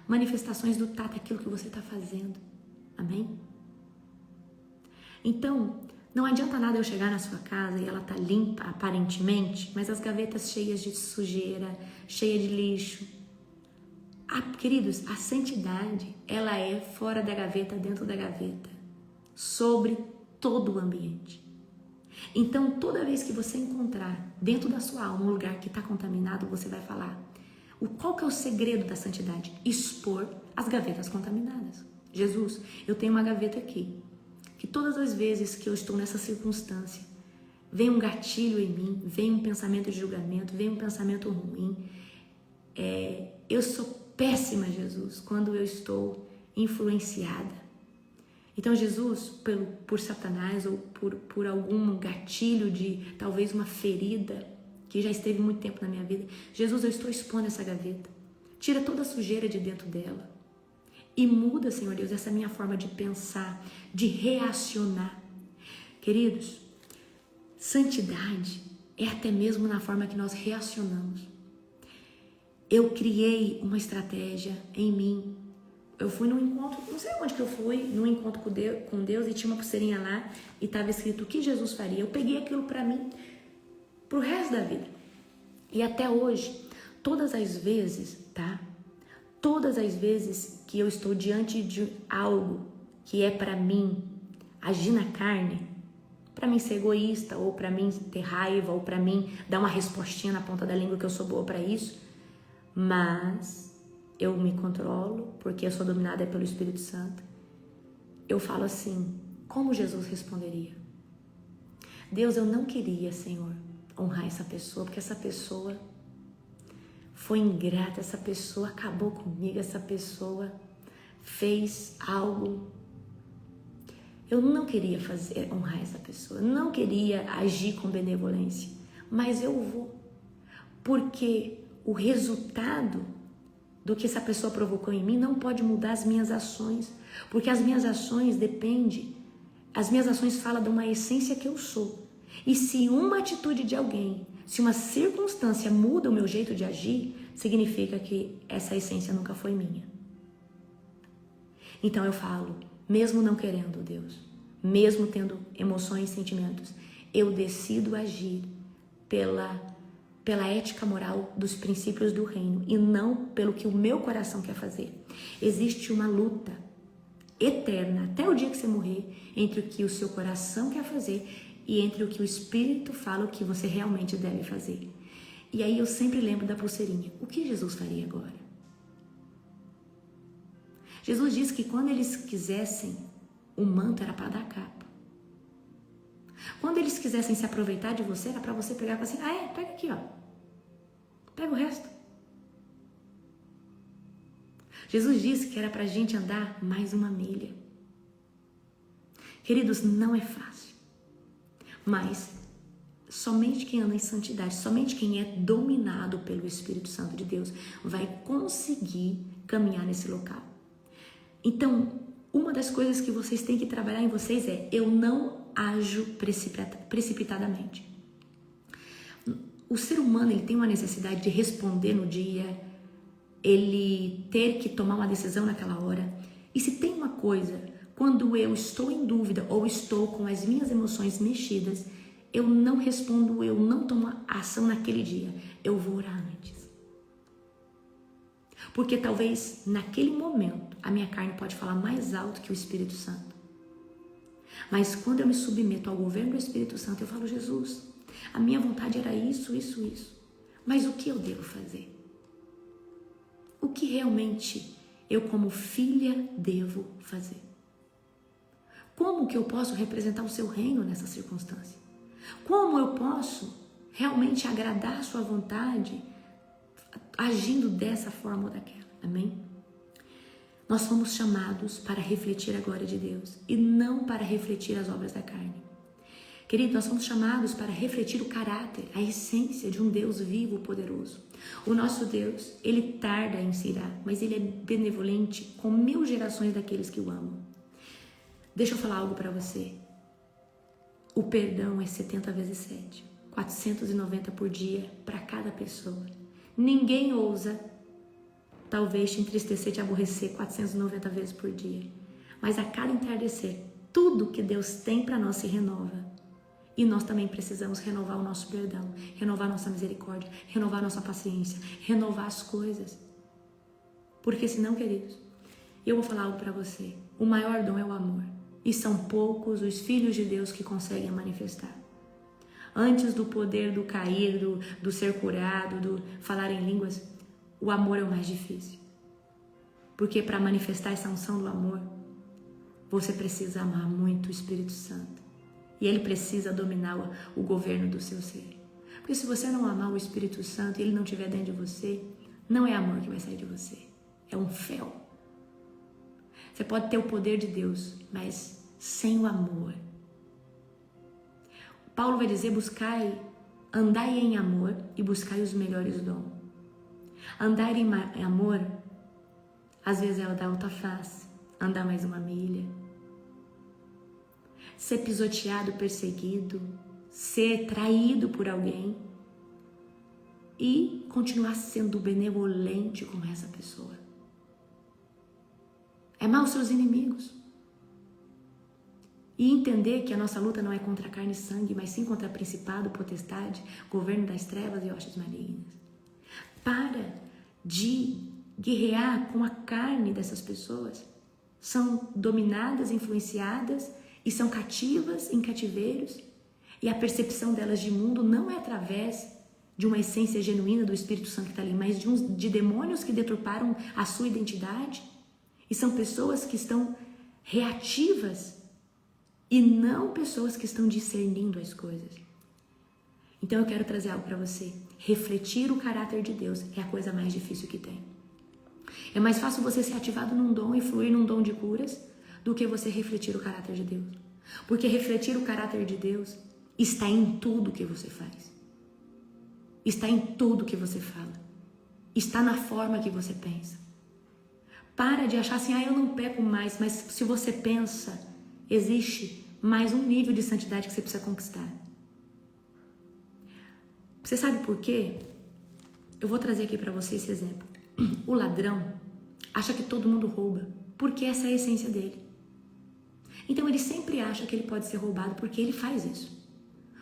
Manifestações do tato, aquilo que você está fazendo. Amém? Então, não adianta nada eu chegar na sua casa e ela tá limpa, aparentemente, mas as gavetas cheias de sujeira, cheia de lixo. Queridos, a santidade, ela é fora da gaveta, dentro da gaveta, sobre todo o ambiente. Então, toda vez que você encontrar dentro da sua alma um lugar que está contaminado, você vai falar. Qual que é o segredo da santidade? Expor as gavetas contaminadas. Jesus, eu tenho uma gaveta aqui, que todas as vezes que eu estou nessa circunstância, vem um gatilho em mim, vem um pensamento de julgamento, vem um pensamento ruim, Eu sou péssima, Jesus, quando eu estou influenciada. Então, Jesus, por Satanás ou por algum gatilho de talvez uma ferida que já esteve muito tempo na minha vida, Jesus, eu estou expondo essa gaveta. Tira toda a sujeira de dentro dela e muda, Senhor Deus, essa minha forma de pensar, de reacionar. Queridos, santidade é até mesmo na forma que nós reacionamos. Eu criei uma estratégia em mim. Eu fui num encontro, não sei onde que eu fui, num encontro com Deus e tinha uma pulseirinha lá e estava escrito o que Jesus faria. Eu peguei aquilo para mim, pro resto da vida. E até hoje, todas as vezes, tá? Todas as vezes que eu estou diante de algo que é para mim agir na carne, para mim ser egoísta, ou para mim ter raiva, ou para mim dar uma respostinha na ponta da língua que eu sou boa para isso, mas eu me controlo, porque eu sou dominada pelo Espírito Santo. Eu falo assim, como Jesus responderia? Deus, eu não queria, Senhor, honrar essa pessoa, porque essa pessoa foi ingrata, essa pessoa acabou comigo, essa pessoa fez algo. Eu não queria honrar essa pessoa, não queria agir com benevolência, mas eu vou, porque o resultado do que essa pessoa provocou em mim não pode mudar as minhas ações, porque as minhas ações falam de uma essência que eu sou. E se uma atitude de alguém, se uma circunstância muda o meu jeito de agir, significa que essa essência nunca foi minha. Então eu falo, mesmo não querendo, Deus, mesmo tendo emoções e sentimentos, eu decido agir pela ética moral dos princípios do reino e não pelo que o meu coração quer fazer. Existe uma luta eterna, até o dia que você morrer, entre o que o seu coração quer fazer e entre o que o Espírito fala, o que você realmente deve fazer. E aí eu sempre lembro da pulseirinha. O que Jesus faria agora? Jesus disse que quando eles quisessem, o manto era para dar capa. Quando eles quisessem se aproveitar de você, era para você pegar e falar assim, pega aqui, ó. Pega o resto. Jesus disse que era para a gente andar mais uma milha. Queridos, não é fácil. Mas somente quem anda em santidade, somente quem é dominado pelo Espírito Santo de Deus vai conseguir caminhar nesse local. Então, uma das coisas que vocês têm que trabalhar em vocês é: eu não ajo precipitadamente. O ser humano, ele tem uma necessidade de responder no dia, ele ter que tomar uma decisão naquela hora. E se tem uma coisa, quando eu estou em dúvida ou estou com as minhas emoções mexidas, eu não respondo, eu não tomo ação naquele dia, eu vou orar antes. Porque talvez naquele momento a minha carne pode falar mais alto que o Espírito Santo. Mas quando eu me submeto ao governo do Espírito Santo, eu falo: Jesus, a minha vontade era isso, isso, isso. Mas o que eu devo fazer? O que realmente eu, como filha, devo fazer? Como que eu posso representar o seu reino nessa circunstância? Como eu posso realmente agradar a sua vontade agindo dessa forma ou daquela? Amém? Nós fomos chamados para refletir a glória de Deus e não para refletir as obras da carne. Querido, nós somos chamados para refletir o caráter, a essência de um Deus vivo, poderoso. O nosso Deus, ele tarda em se irar, mas ele é benevolente com 1000 gerações daqueles que o amam. Deixa eu falar algo para você. O perdão é 70 vezes 7, 490 por dia para cada pessoa. Ninguém ousa, talvez, te entristecer, te aborrecer 490 vezes por dia. Mas a cada entardecer, tudo que Deus tem para nós se renova. E nós também precisamos renovar o nosso perdão, renovar nossa misericórdia, renovar nossa paciência, renovar as coisas. Porque senão, queridos, eu vou falar algo para você. O maior dom é o amor. E são poucos os filhos de Deus que conseguem manifestar. Antes do poder do cair, do ser curado, do falar em línguas, o amor é o mais difícil. Porque para manifestar essa unção do amor, você precisa amar muito o Espírito Santo. E ele precisa dominar o governo do seu ser. Porque se você não amar o Espírito Santo e ele não estiver dentro de você, não é amor que vai sair de você, é um fel. Você pode ter o poder de Deus, mas sem o amor. Paulo vai dizer, andai em amor e buscai os melhores dons. Andar em amor, às vezes é dar outra face, andar mais uma milha. Ser pisoteado, perseguido, ser traído por alguém e continuar sendo benevolente com essa pessoa. Amar os seus inimigos. E entender que a nossa luta não é contra carne e sangue, mas sim contra principado, potestade, governo das trevas e hostes malignas. Para de guerrear com a carne dessas pessoas. São dominadas, influenciadas e são cativas em cativeiros. E a percepção delas de mundo não é através de uma essência genuína do Espírito Santo que está ali, mas de demônios que deturparam a sua identidade. E são pessoas que estão reativas e não pessoas que estão discernindo as coisas. Então eu quero trazer algo para você. Refletir o caráter de Deus é a coisa mais difícil que tem. É mais fácil você ser ativado num dom e fluir num dom de curas do que você refletir o caráter de Deus. Porque refletir o caráter de Deus está em tudo que você faz. Está em tudo que você fala. Está na forma que você pensa. Para de achar assim, eu não peco mais, mas se você pensa, existe mais um nível de santidade que você precisa conquistar. Você sabe por quê? Eu vou trazer aqui para você esse exemplo. O ladrão acha que todo mundo rouba, porque essa é a essência dele. Então ele sempre acha que ele pode ser roubado porque ele faz isso.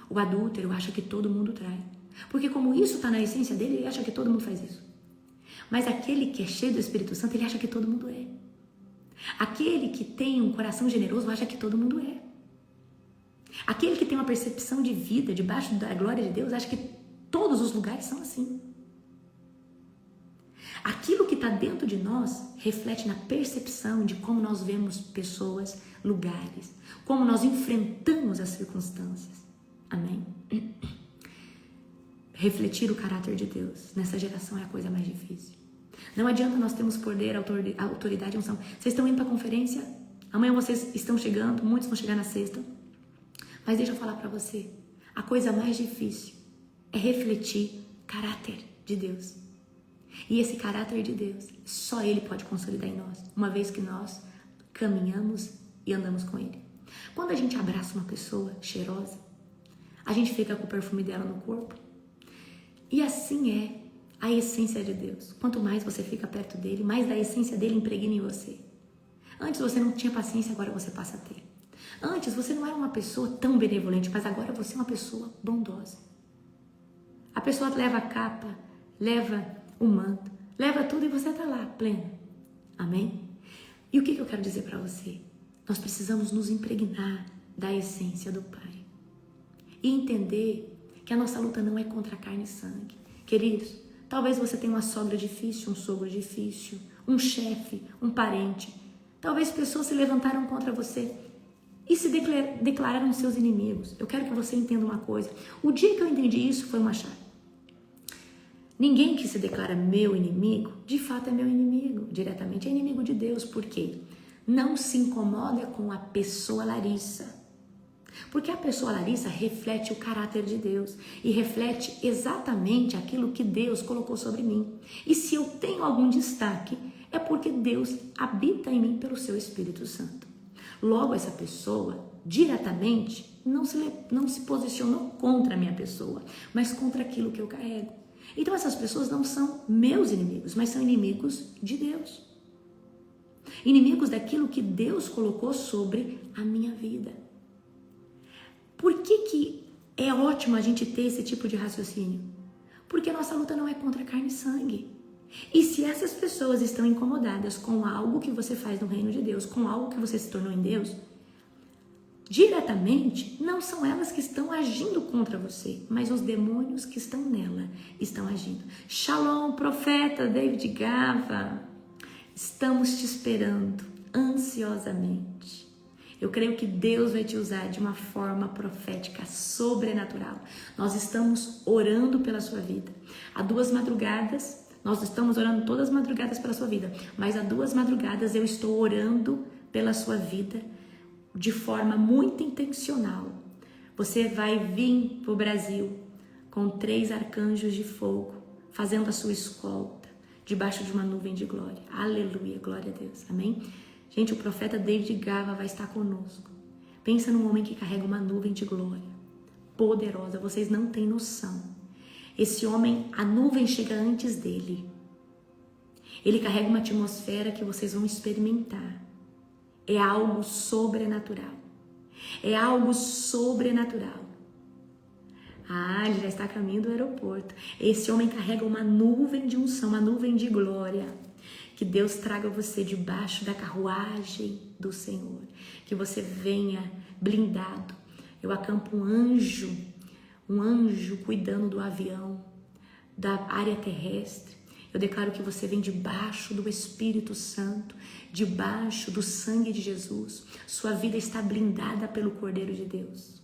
O adúltero acha que todo mundo trai, porque como isso está na essência dele, ele acha que todo mundo faz isso. Mas aquele que é cheio do Espírito Santo, ele acha que todo mundo é. Aquele que tem um coração generoso acha que todo mundo é. Aquele que tem uma percepção de vida debaixo da glória de Deus acha que todos os lugares são assim. Aquilo que está dentro de nós reflete na percepção de como nós vemos pessoas, lugares, como nós enfrentamos as circunstâncias. Amém? Refletir o caráter de Deus nessa geração é a coisa mais difícil. Não adianta nós termos poder, autoridade e unção. Vocês estão indo para a conferência? Amanhã vocês estão chegando, muitos vão chegar na sexta. Mas deixa eu falar para você, a coisa mais difícil é refletir caráter de Deus. E esse caráter de Deus, só Ele pode consolidar em nós, uma vez que nós caminhamos e andamos com Ele. Quando a gente abraça uma pessoa cheirosa, a gente fica com o perfume dela no corpo. E assim é a essência de Deus. Quanto mais você fica perto dele, mais da essência dele impregna em você. Antes você não tinha paciência, agora você passa a ter. Antes você não era uma pessoa tão benevolente, mas agora você é uma pessoa bondosa. A pessoa leva a capa, leva o manto, leva tudo e você está lá, pleno. Amém? E o que eu quero dizer para você? Nós precisamos nos impregnar da essência do Pai. E entender que a nossa luta não é contra carne e sangue. Queridos, talvez você tenha uma sogra difícil, um sogro difícil, um chefe, um parente. Talvez pessoas se levantaram contra você e se declararam seus inimigos. Eu quero que você entenda uma coisa. O dia que eu entendi isso foi uma chave. Ninguém que se declara meu inimigo, de fato é meu inimigo. Diretamente é inimigo de Deus. Por quê? Não se incomoda com a pessoa Larissa. Porque a pessoa Larissa reflete o caráter de Deus e reflete exatamente aquilo que Deus colocou sobre mim. E se eu tenho algum destaque, é porque Deus habita em mim pelo seu Espírito Santo. Logo, essa pessoa, diretamente, não se posicionou contra a minha pessoa, mas contra aquilo que eu carrego. Então, essas pessoas não são meus inimigos, mas são inimigos de Deus. Inimigos daquilo que Deus colocou sobre a minha vida. Por que é ótimo a gente ter esse tipo de raciocínio? Porque a nossa luta não é contra carne e sangue. E se essas pessoas estão incomodadas com algo que você faz no reino de Deus, com algo que você se tornou em Deus, diretamente não são elas que estão agindo contra você, mas os demônios que estão nela estão agindo. Shalom, profeta David Gava, estamos te esperando ansiosamente. Eu creio que Deus vai te usar de uma forma profética, sobrenatural. Nós estamos orando pela sua vida. Há 2 madrugadas, Nós estamos orando todas as madrugadas pela sua vida, mas há 2 madrugadas eu estou orando pela sua vida de forma muito intencional. Você vai vir para o Brasil com 3 arcanjos de fogo, fazendo a sua escolta, debaixo de uma nuvem de glória. Aleluia, glória a Deus, amém? Gente, o profeta David Gava vai estar conosco. Pensa num homem que carrega uma nuvem de glória, poderosa, vocês não têm noção. Esse homem, a nuvem chega antes dele. Ele carrega uma atmosfera que vocês vão experimentar. É algo sobrenatural. É algo sobrenatural. Ele já está a caminho do aeroporto. Esse homem carrega uma nuvem de unção, uma nuvem de glória. Que Deus traga você debaixo da carruagem do Senhor. Que você venha blindado. Eu acampo um anjo cuidando do avião, da área terrestre. Eu declaro que você vem debaixo do Espírito Santo, debaixo do sangue de Jesus. Sua vida está blindada pelo Cordeiro de Deus.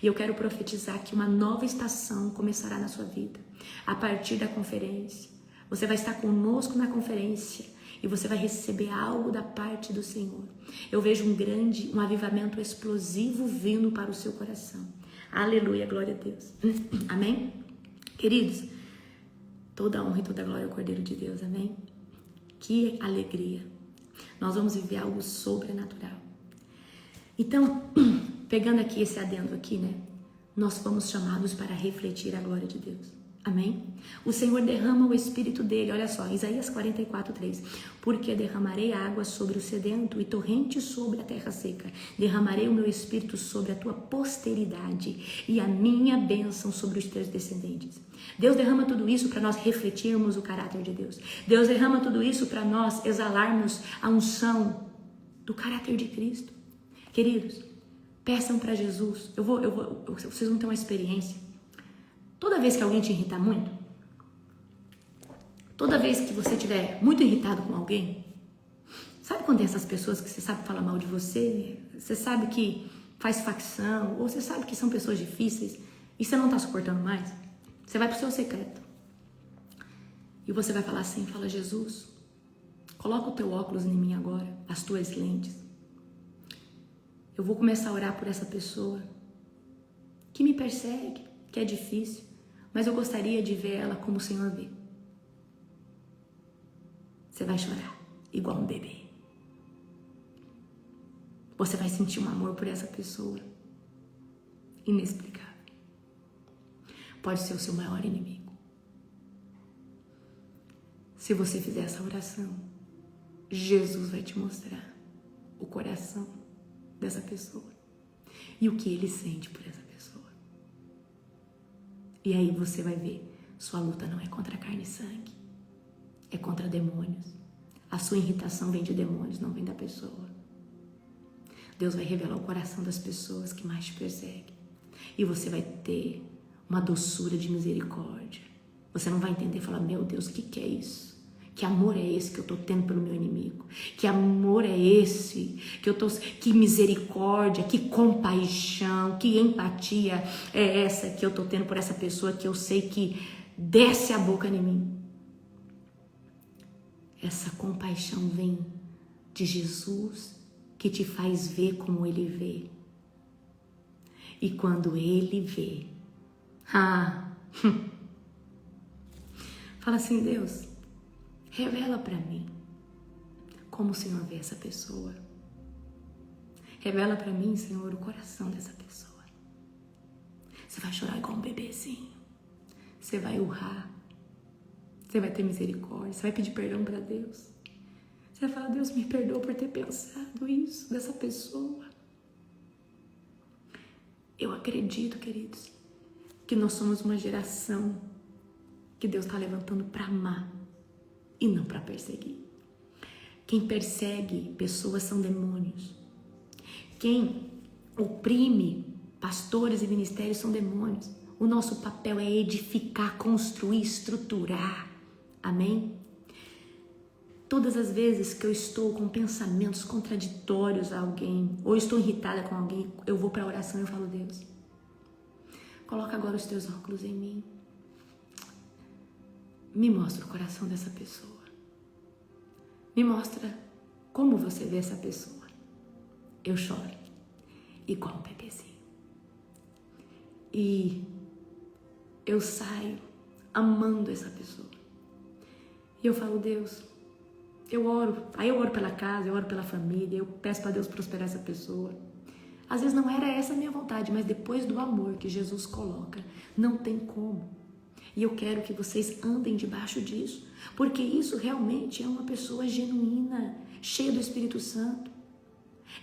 E eu quero profetizar que uma nova estação começará na sua vida. A partir da conferência, você vai estar conosco na conferência e você vai receber algo da parte do Senhor. Eu vejo um avivamento explosivo vindo para o seu coração. Aleluia, glória a Deus. Amém? Queridos, toda a honra e toda a glória ao Cordeiro de Deus, amém? Que alegria. Nós vamos viver algo sobrenatural. Então, pegando aqui esse adendo aqui, né? Nós fomos chamados para refletir a glória de Deus. Amém? O Senhor derrama o Espírito dele. Olha só, Isaías 44:3. Porque derramarei água sobre o sedento e torrentes sobre a terra seca. Derramarei o meu Espírito sobre a tua posteridade e a minha bênção sobre os teus descendentes. Deus derrama tudo isso para nós refletirmos o caráter de Deus. Deus derrama tudo isso para nós exalarmos a unção do caráter de Cristo. Queridos, peçam para Jesus. Vocês vão ter uma experiência. Toda vez que alguém te irritar muito, toda vez que você estiver muito irritado com alguém, sabe quando tem essas pessoas que você sabe falar mal de você, você sabe que faz facção, ou você sabe que são pessoas difíceis e você não está suportando mais? Você vai para o seu secreto e você vai falar assim, fala: Jesus, coloca o teu óculos em mim agora, as tuas lentes. Eu vou começar a orar por essa pessoa que me persegue, que é difícil, mas eu gostaria de ver ela como o Senhor vê. Você vai chorar igual um bebê. Você vai sentir um amor por essa pessoa inexplicável. Pode ser o seu maior inimigo. Se você fizer essa oração, Jesus vai te mostrar o coração dessa pessoa e o que ele sente por essa pessoa. E aí você vai ver, sua luta não é contra carne e sangue, é contra demônios. A sua irritação vem de demônios, não vem da pessoa. Deus vai revelar o coração das pessoas que mais te perseguem. E você vai ter uma doçura de misericórdia. Você não vai entender e falar: meu Deus, o que é isso? Que amor é esse que eu estou tendo pelo meu inimigo? Que amor é esse que eu tô? Que misericórdia, que compaixão, que empatia é essa que eu estou tendo por essa pessoa que eu sei que desce a boca em mim? Essa compaixão vem de Jesus, que te faz ver como ele vê. E quando ele vê, fala assim: Deus, revela para mim como o Senhor vê essa pessoa. Revela para mim, Senhor, o coração dessa pessoa. Você vai chorar igual um bebezinho. Você vai urrar. Você vai ter misericórdia. Você vai pedir perdão para Deus. Você vai falar: Deus, me perdoa por ter pensado isso dessa pessoa. Eu acredito, queridos, que nós somos uma geração que Deus está levantando para amar e não para perseguir. Quem persegue pessoas são demônios. Quem oprime pastores e ministérios são demônios. O nosso papel é edificar, construir, estruturar. Amém? Todas as vezes que eu estou com pensamentos contraditórios a alguém, ou estou irritada com alguém, eu vou para a oração e eu falo: Deus, coloca agora os teus óculos em mim. me mostra o coração dessa pessoa. Me mostra como você vê essa pessoa. Eu choro, igual um bebezinho. E eu saio amando essa pessoa. E eu falo, Deus, eu oro. Aí eu oro pela casa, eu oro pela família, eu peço para Deus prosperar essa pessoa. Às vezes não era essa a minha vontade, mas depois do amor que Jesus coloca, não tem como. E eu quero que vocês andem debaixo disso, porque isso realmente é uma pessoa genuína, cheia do Espírito Santo.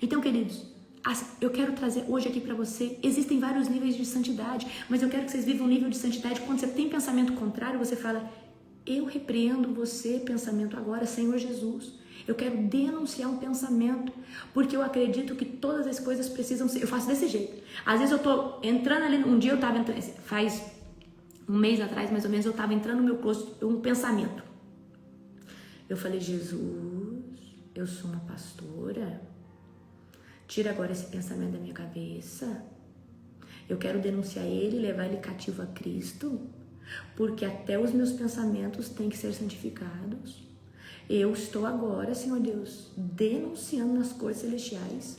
Então, queridos, eu quero trazer hoje aqui para você, existem vários níveis de santidade, mas eu quero que vocês vivam um nível de santidade. Quando você tem pensamento contrário, você fala, eu repreendo você, pensamento agora, Senhor Jesus. Eu quero denunciar um pensamento, porque eu acredito que todas as coisas precisam ser... Eu faço desse jeito. Às vezes eu tô entrando ali, um dia eu tava entrando, faz um mês atrás, mais ou menos, eu tava entrando no meu closet, um pensamento. Eu falei, Jesus, eu sou uma pastora, tira agora esse pensamento da minha cabeça. Eu quero denunciar ele, levar ele cativo a Cristo, porque até os meus pensamentos têm que ser santificados. Eu estou agora, Senhor Deus, denunciando nas coisas celestiais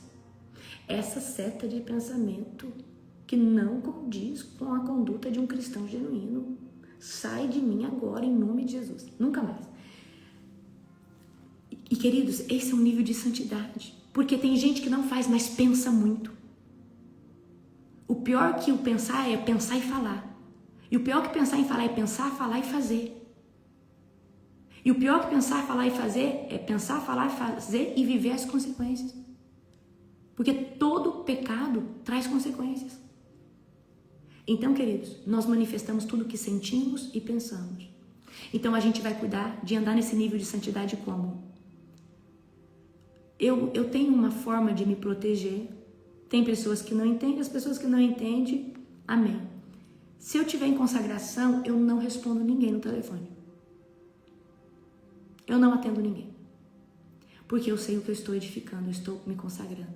essa seta de pensamento que não condiz com a conduta de um cristão genuíno. Sai de mim agora, em nome de Jesus. Nunca mais. E queridos, esse é um nível de santidade. Porque tem gente que não faz, mas pensa muito. O pior que o pensar é pensar e falar. E o pior que pensar em falar é pensar, falar e fazer. E o pior que pensar, falar e fazer é pensar, falar e fazer e viver as consequências. Porque todo pecado traz consequências. Então, queridos, nós manifestamos tudo o que sentimos e pensamos. Então, a gente vai cuidar de andar nesse nível de santidade como? Eu tenho uma forma de me proteger. Tem pessoas que não entendem, as pessoas que não entendem, amém. Se eu tiver em consagração, eu não respondo ninguém no telefone. Eu não atendo ninguém. Porque eu sei o que eu estou edificando, eu estou me consagrando.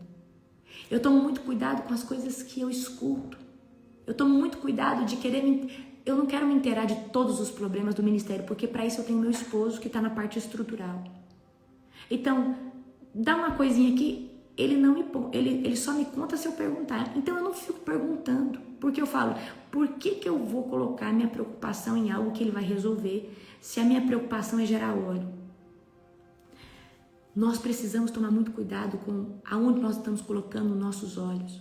Eu tomo muito cuidado com as coisas que eu escuto. Eu tomo muito cuidado de eu não quero me inteirar de todos os problemas do ministério, porque para isso eu tenho meu esposo que está na parte estrutural. Então, dá uma coisinha aqui, ele só me conta se eu perguntar. Então eu não fico perguntando, porque eu falo, por que eu vou colocar minha preocupação em algo que ele vai resolver, se a minha preocupação é gerar óleo? Nós precisamos tomar muito cuidado com aonde nós estamos colocando nossos olhos.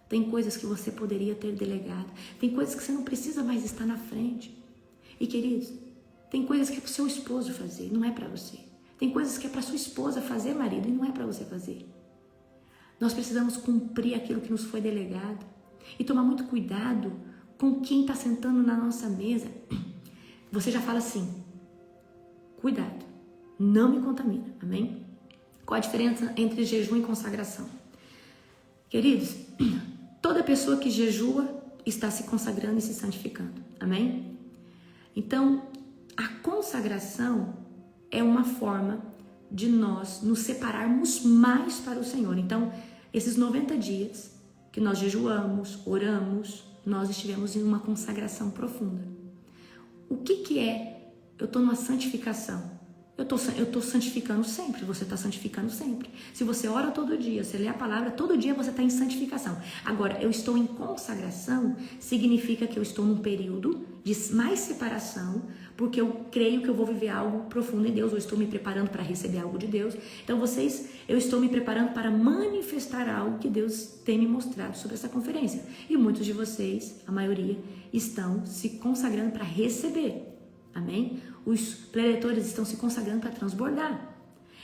Tem coisas que você poderia ter delegado. Tem coisas que você não precisa mais estar na frente. E, queridos, tem coisas que é para o seu esposo fazer, não é para você. Tem coisas que é para sua esposa fazer, marido, e não é para você fazer. Nós precisamos cumprir aquilo que nos foi delegado. E tomar muito cuidado com quem está sentando na nossa mesa. Você já fala assim, cuidado, não me contamina, amém? Qual a diferença entre jejum e consagração? Queridos, toda pessoa que jejua está se consagrando e se santificando, amém? Então, a consagração é uma forma de nós nos separarmos mais para o Senhor. Então, esses 90 dias que nós jejuamos, oramos, nós estivemos em uma consagração profunda. O que é? Eu estou numa santificação. Eu estou santificando sempre, você está santificando sempre. Se você ora todo dia, você lê a palavra, todo dia você está em santificação. Agora, eu estou em consagração, significa que eu estou num período de mais separação, porque eu creio que eu vou viver algo profundo em Deus, eu estou me preparando para receber algo de Deus. Então, eu estou me preparando para manifestar algo que Deus tem me mostrado sobre essa conferência. E muitos de vocês, a maioria, estão se consagrando para receber. Amém? Os preletores estão se consagrando para transbordar.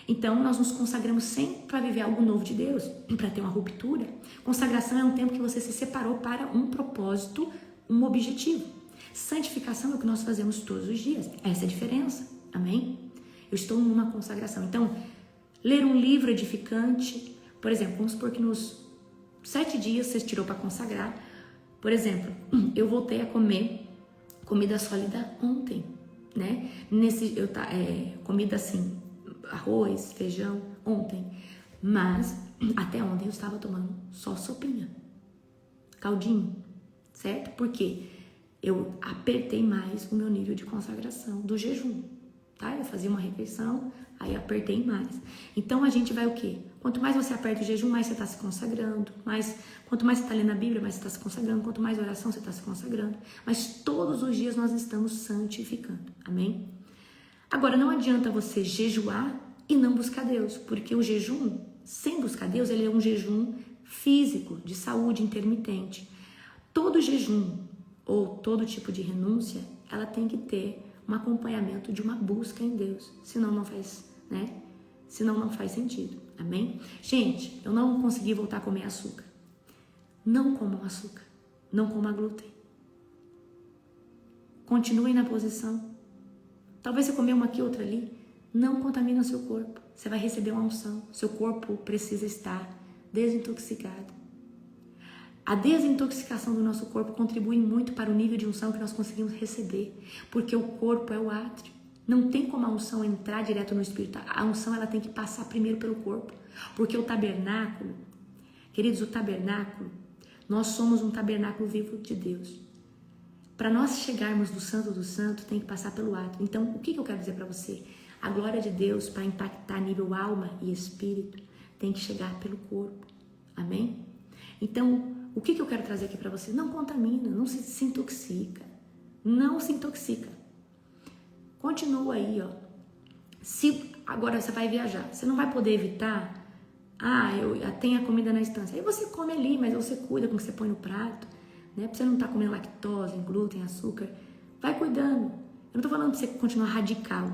Então, nós nos consagramos sempre para viver algo novo de Deus, para ter uma ruptura. Consagração é um tempo que você se separou para um propósito, um objetivo. Santificação é o que nós fazemos todos os dias. Essa é a diferença. Amém? Eu estou numa consagração. Então, ler um livro edificante, por exemplo, vamos supor que nos 7 dias você tirou para consagrar. Por exemplo, eu voltei a comer comida sólida ontem, né? Comida assim, arroz, feijão, ontem. Mas até ontem eu estava tomando só sopinha, caldinho, certo? Por quê? eu apertei mais o meu nível de consagração do jejum, tá? Eu fazia uma refeição, aí apertei mais. Então a gente vai o quê? Quanto mais você aperta o jejum, mais você está se consagrando. Quanto mais você está lendo a Bíblia, mais você está se consagrando. Quanto mais oração, você está se consagrando. Mas todos os dias nós estamos santificando. Amém? Agora, não adianta você jejuar e não buscar Deus. Porque o jejum, sem buscar Deus, ele é um jejum físico, de saúde intermitente. Todo jejum ou todo tipo de renúncia, ela tem que ter um acompanhamento de uma busca em Deus. Senão não faz, né? Senão não faz sentido. Amém? Gente, eu não consegui voltar a comer açúcar. Não comam açúcar. Não comam glúten. Continuem na posição. Talvez você comer uma aqui, outra ali. Não contamina o seu corpo. Você vai receber uma unção. Seu corpo precisa estar desintoxicado. A desintoxicação do nosso corpo contribui muito para o nível de unção que nós conseguimos receber, porque o corpo é o átrio. Não tem como a unção entrar direto no espírito. A unção ela tem que passar primeiro pelo corpo, porque o tabernáculo, queridos, o tabernáculo, nós somos um tabernáculo vivo de Deus. Para nós chegarmos do Santo do Santo, tem que passar pelo átrio. Então, o que eu quero dizer para você? A glória de Deus, para impactar a nível alma e espírito, tem que chegar pelo corpo. Amém? Então, o que eu quero trazer aqui para você? Não contamina, não se intoxica. Não se intoxica. Continua aí, ó. Agora você vai viajar, você não vai poder evitar. Eu tenho a comida na estância. Aí você come ali, mas você cuida com o que você põe no prato, né? Pra você não estar comendo lactose, glúten, açúcar. Vai cuidando. Eu não tô falando pra você continuar radical,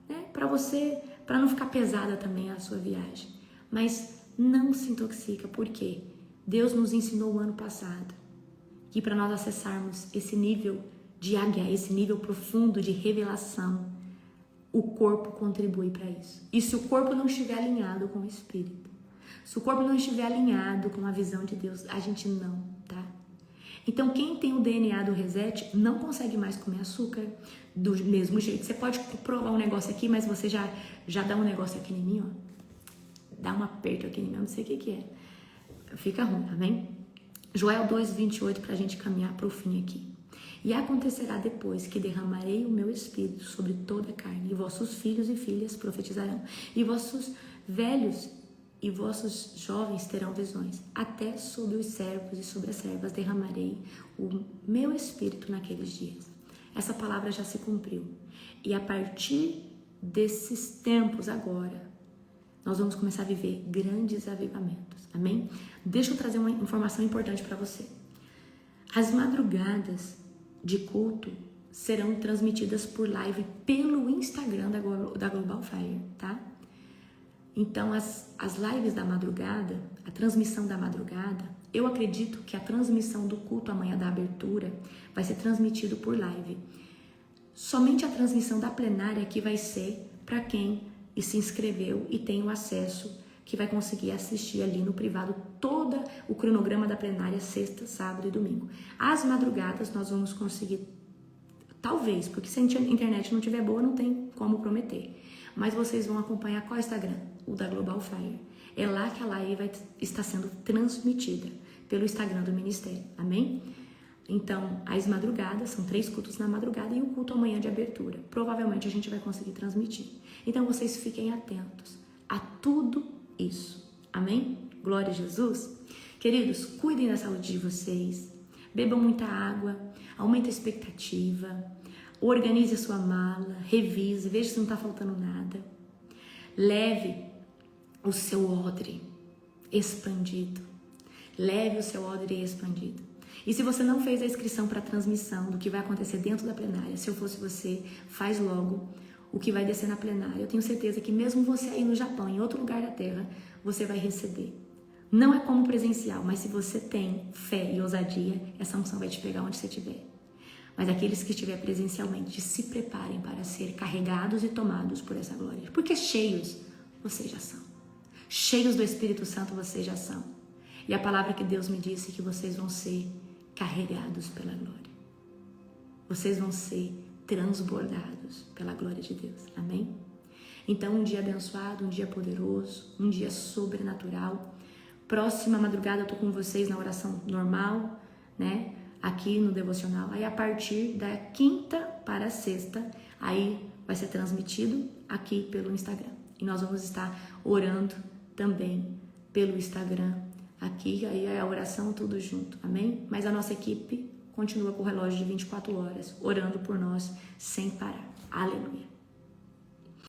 né? Para não ficar pesada também a sua viagem. Mas não se intoxica, por quê? Deus nos ensinou o ano passado que para nós acessarmos esse nível de águia, esse nível profundo de revelação, o corpo contribui para isso. E se o corpo não estiver alinhado com o Espírito, se o corpo não estiver alinhado com a visão de Deus, a gente não, tá? Então quem tem o DNA do reset não consegue mais comer açúcar do mesmo jeito. Você pode provar um negócio aqui, mas você já dá um negócio aqui em mim, ó. Dá um aperto aqui em mim, eu não sei o que é. Fica ruim, amém? Joel 2:28 para a gente caminhar para o fim aqui. E acontecerá depois que derramarei o meu espírito sobre toda a carne, e vossos filhos e filhas profetizarão, e vossos velhos e vossos jovens terão visões, até sobre os servos e sobre as servas derramarei o meu espírito naqueles dias. Essa palavra já se cumpriu. E a partir desses tempos agora, nós vamos começar a viver grandes avivamentos, amém? Deixa eu trazer uma informação importante para você. As madrugadas de culto serão transmitidas por live pelo Instagram da Global Fire, tá? Então, as lives da madrugada, a transmissão da madrugada, eu acredito que a transmissão do culto amanhã da abertura vai ser transmitido por live. Somente a transmissão da plenária que vai ser para quem se inscreveu e tem o acesso, que vai conseguir assistir ali no privado todo o cronograma da plenária, sexta, sábado e domingo. As madrugadas nós vamos conseguir, talvez, porque se a internet não estiver boa, não tem como prometer. Mas vocês vão acompanhar qual Instagram? O da Global Fire. É lá que a live vai estar sendo transmitida pelo Instagram do Ministério, amém? Então, as madrugadas, são 3 cultos na madrugada e o culto amanhã de abertura. Provavelmente a gente vai conseguir transmitir. Então, vocês fiquem atentos a tudo isso. Amém? Glória a Jesus. Queridos, cuidem da saúde de vocês. Bebam muita água. Aumente a expectativa. Organize a sua mala. Revise. Veja se não está faltando nada. Leve o seu odre expandido. Leve o seu odre expandido. E se você não fez a inscrição para a transmissão do que vai acontecer dentro da plenária, se eu fosse você, faz logo o que vai descer na plenária. Eu tenho certeza que mesmo você aí no Japão, em outro lugar da Terra, você vai receber. Não é como presencial, mas se você tem fé e ousadia, essa unção vai te pegar onde você estiver. Mas aqueles que estiver presencialmente, se preparem para ser carregados e tomados por essa glória. Porque cheios, vocês já são. Cheios do Espírito Santo, vocês já são. E a palavra que Deus me disse é que vocês vão ser carregados pela glória. Vocês vão ser transbordados pela glória de Deus. Amém? Então, um dia abençoado, um dia poderoso, um dia sobrenatural. Próxima madrugada eu tô com vocês na oração normal, né? aqui no devocional. Aí a partir da quinta para a sexta, aí vai ser transmitido aqui pelo Instagram. E nós vamos estar orando também pelo Instagram aqui, aí é a oração tudo junto, amém? Mas a nossa equipe continua com o relógio de 24 horas, orando por nós sem parar. Aleluia.